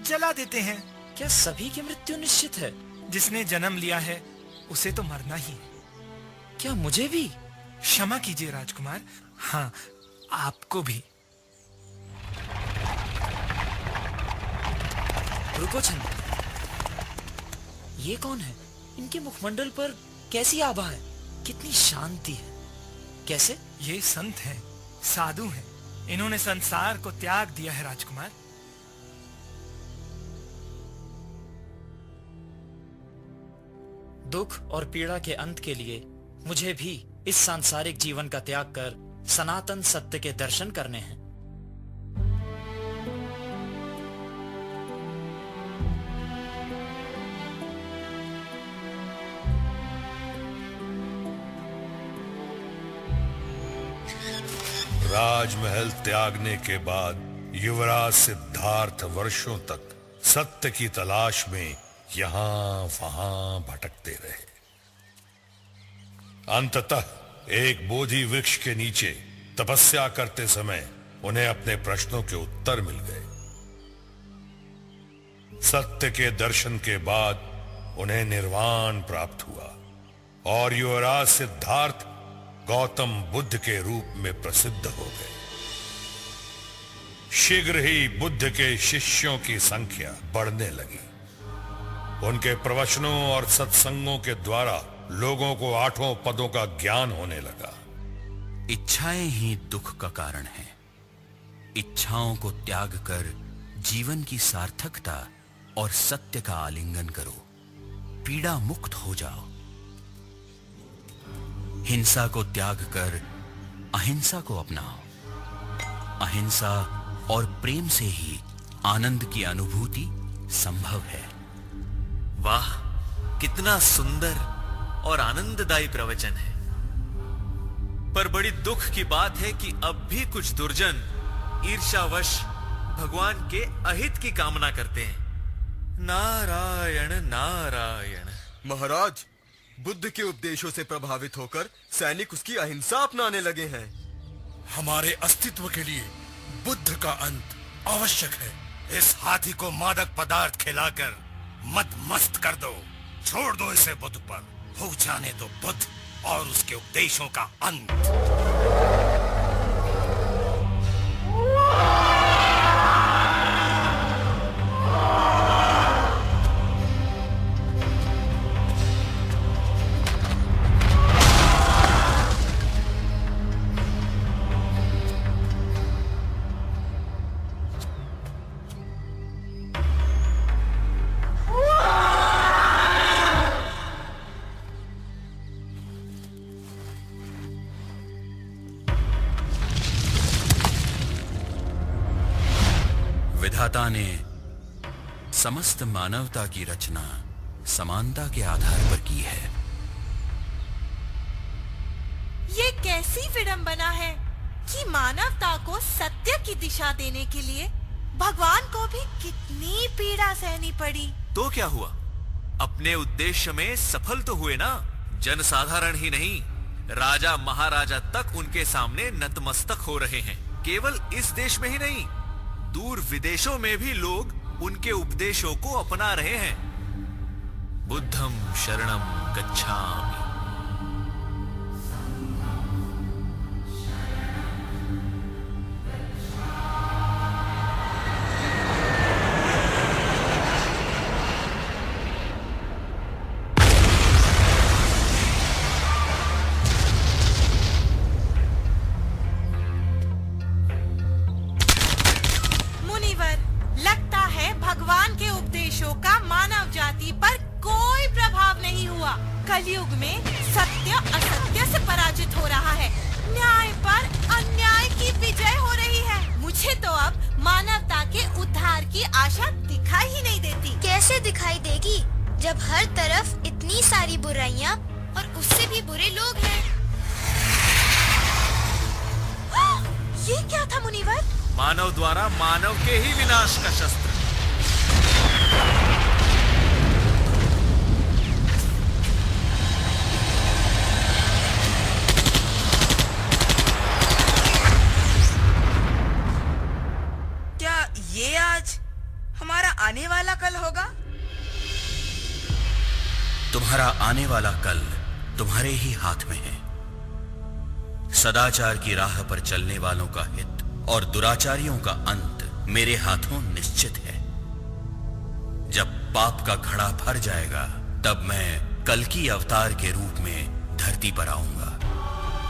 जला देते हैं। क्या सभी की मृत्यु निश्चित है? जिसने जन्म लिया है उसे तो मरना ही है। क्या मुझे भी? क्षमा कीजिए राजकुमार, हाँ, आपको भी। रुको छन्ना, ये कौन है? इनके मुखमंडल पर कैसी आभा है, कितनी शांति है। कैसे? ये संत हैं, साधु हैं। इन्होंने संसार को त्याग दिया है राजकुमार। दुख और पीड़ा के अंत के लिए मुझे भी इस सांसारिक जीवन का त्याग कर सनातन सत्य के दर्शन करने हैं। राजमहल त्यागने के बाद युवराज सिद्धार्थ वर्षों तक सत्य की तलाश में यहां वहां भटकते रहे। अंततः एक बोधि वृक्ष के नीचे तपस्या करते समय उन्हें अपने प्रश्नों के उत्तर मिल गए। सत्य के दर्शन के बाद उन्हें निर्वाण प्राप्त हुआ और युवराज सिद्धार्थ गौतम बुद्ध के रूप में प्रसिद्ध हो गए। शीघ्र ही बुद्ध के शिष्यों की संख्या बढ़ने लगी। उनके प्रवचनों और सत्संगों के द्वारा लोगों को 8 पदों का ज्ञान होने लगा। इच्छाएं ही दुख का कारण है। इच्छाओं को त्याग कर जीवन की सार्थकता और सत्य का आलिंगन करो, पीड़ा मुक्त हो जाओ। हिंसा को त्याग कर अहिंसा को अपनाओ। अहिंसा और प्रेम से ही आनंद की अनुभूति संभव है। वाह, कितना सुंदर और आनंददायी प्रवचन है। पर बड़ी दुख की बात है कि अब भी कुछ दुर्जन ईर्ष्यावश भगवान के अहित की कामना करते हैं। नारायण नारायण। महाराज, बुद्ध के उपदेशों से प्रभावित होकर सैनिक उसकी अहिंसा अपनाने लगे हैं। हमारे अस्तित्व के लिए बुद्ध का अंत आवश्यक है। इस हाथी को मादक पदार्थ खिलाकर मदमस्त कर दो। छोड़ दो इसे बुद्ध पर। हो जाने दो बुद्ध और उसके उपदेशों का अंत। विधाता ने समस्त मानवता की रचना समानता के आधार पर की है। ये कैसी विडंबना है कि मानवता को सत्य की दिशा देने के लिए भगवान को भी कितनी पीड़ा सहनी पड़ी। तो क्या हुआ? अपने उद्देश्य में सफल तो हुए ना। जनसाधारण ही नहीं, राजा महाराजा तक उनके सामने नतमस्तक हो रहे हैं। केवल इस देश में ही नहीं, दूर विदेशों में भी लोग उनके उपदेशों को अपना रहे हैं। बुद्धं शरणं गच्छामि। कलयुग में सत्य असत्य से पराजित हो रहा है। न्याय पर अन्याय की विजय हो रही है। मुझे तो अब मानवता के उद्धार की आशा दिखाई ही नहीं देती। कैसे दिखाई देगी जब हर तरफ इतनी सारी बुराइयां और उससे भी बुरे लोग हैं। ये क्या था मुनिवर? मानव द्वारा मानव के ही विनाश का शस्त्र। ये आज हमारा आने वाला कल होगा? तुम्हारा आने वाला कल तुम्हारे ही हाथ में है। सदाचार की राह पर चलने वालों का हित और दुराचारियों का अंत मेरे हाथों निश्चित है। जब पाप का घड़ा भर जाएगा तब मैं कल्कि अवतार के रूप में धरती पर आऊंगा।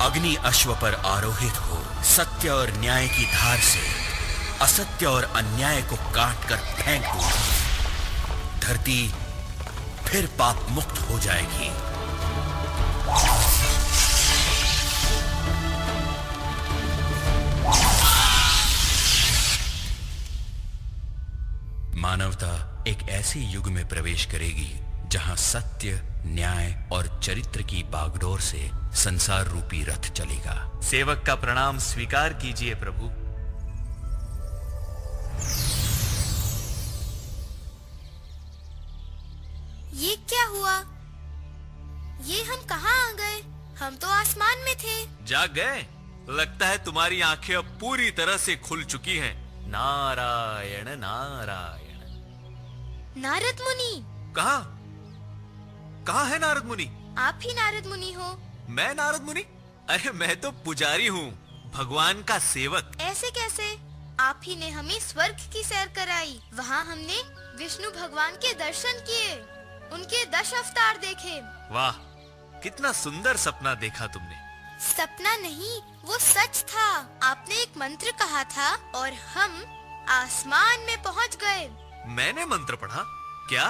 अग्नि अश्व पर आरोहित हो सत्य और न्याय की धार से असत्य और अन्याय को काट कर फेंक दूंगा। धरती फिर पाप मुक्त हो जाएगी। मानवता एक ऐसे युग में प्रवेश करेगी जहां सत्य, न्याय और चरित्र की बागडोर से संसार रूपी रथ चलेगा। सेवक का प्रणाम स्वीकार कीजिए प्रभु। ये क्या हुआ? ये हम कहाँ आ गए? हम तो आसमान में थे। जाग गए? लगता है तुम्हारी आंखें अब पूरी तरह से खुल चुकी हैं। नारायण नारायण। नारद मुनि। कहाँ? कहाँ है नारद मुनि? आप ही नारद मुनि हो। मैं नारद मुनि? अरे मैं तो पुजारी हूँ, भगवान का सेवक। ऐसे कैसे? आप ही ने हमें स्वर्ग की सैर कराई। वहाँ हमने विष्णु भगवान के दर्शन किए, उनके 10 अवतार देखे। वाह, कितना सुंदर सपना देखा तुमने। सपना नहीं, वो सच था। आपने एक मंत्र कहा था और हम आसमान में पहुँच गए। मैंने मंत्र पढ़ा? क्या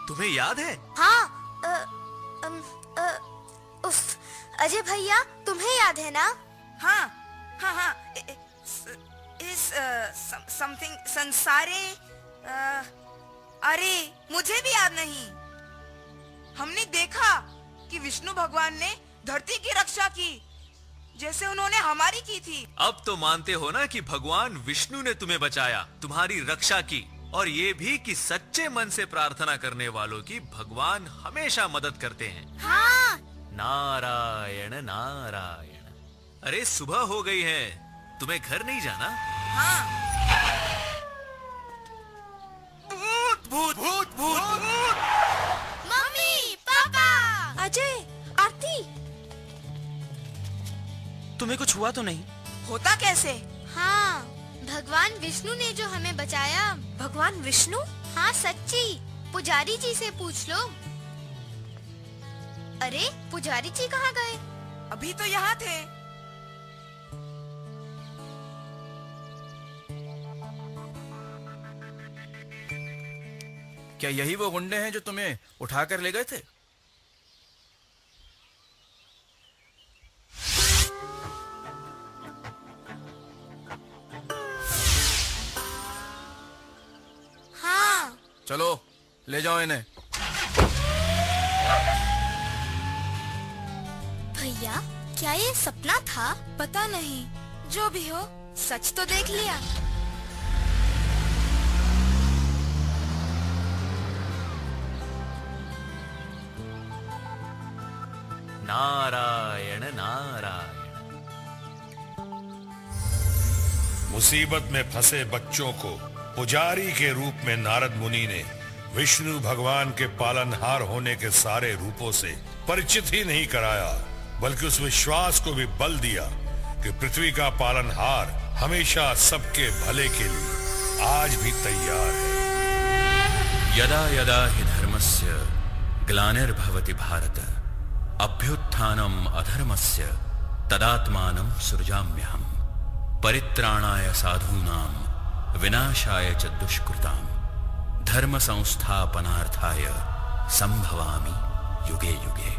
तुम्हें याद है? हाँ। उफ, अजय भैया तुम्हें याद है ना? हाँ हाँ हाँ। इस समथिंग संसारे। अरे मुझे भी याद नहीं। हमने देखा कि विष्णु भगवान ने धरती की रक्षा की जैसे उन्होंने हमारी की थी। अब तो मानते हो ना कि भगवान विष्णु ने तुम्हें बचाया, तुम्हारी रक्षा की, और ये भी कि सच्चे मन से प्रार्थना करने वालों की भगवान हमेशा मदद करते हैं। हाँ। नारायण नारायण। अरे सुबह हो गई है, तुम्हें घर नहीं जाना? हाँ। भूत भूत भूत भूत। मम्मी, पापा, अजय, आरती, तुम्हें कुछ हुआ तो नहीं? होता कैसे? हाँ, भगवान विष्णु ने जो हमें बचाया। भगवान विष्णु? हाँ सच्ची, पुजारी जी से पूछ लो। अरे पुजारी जी कहाँ गए? अभी तो यहाँ थे। क्या यही वो गुंडे हैं जो तुम्हें उठाकर ले गए थे? हाँ। चलो ले जाओ इन्हें। भैया, क्या ये सपना था? पता नहीं, जो भी हो सच तो देख लिया। नारायण नारायण। मुसीबत में फंसे बच्चों को पुजारी के रूप में नारद मुनि ने विष्णु भगवान के पालनहार होने के सारे रूपों से परिचित ही नहीं कराया, बल्कि उस विश्वास को भी बल दिया कि पृथ्वी का पालनहार हमेशा सबके भले के लिए आज भी तैयार है। यदा यदा हि धर्मस्य ग्लानिर्भवति भारत अभ्युत्थानम अधर्मस्य तदात्मानं सृजाम्यहम् परित्राणाय साधूनां विनाशाय च दुष्कृतां धर्म संस्थापनार्थाय संभवामि युगे युगे।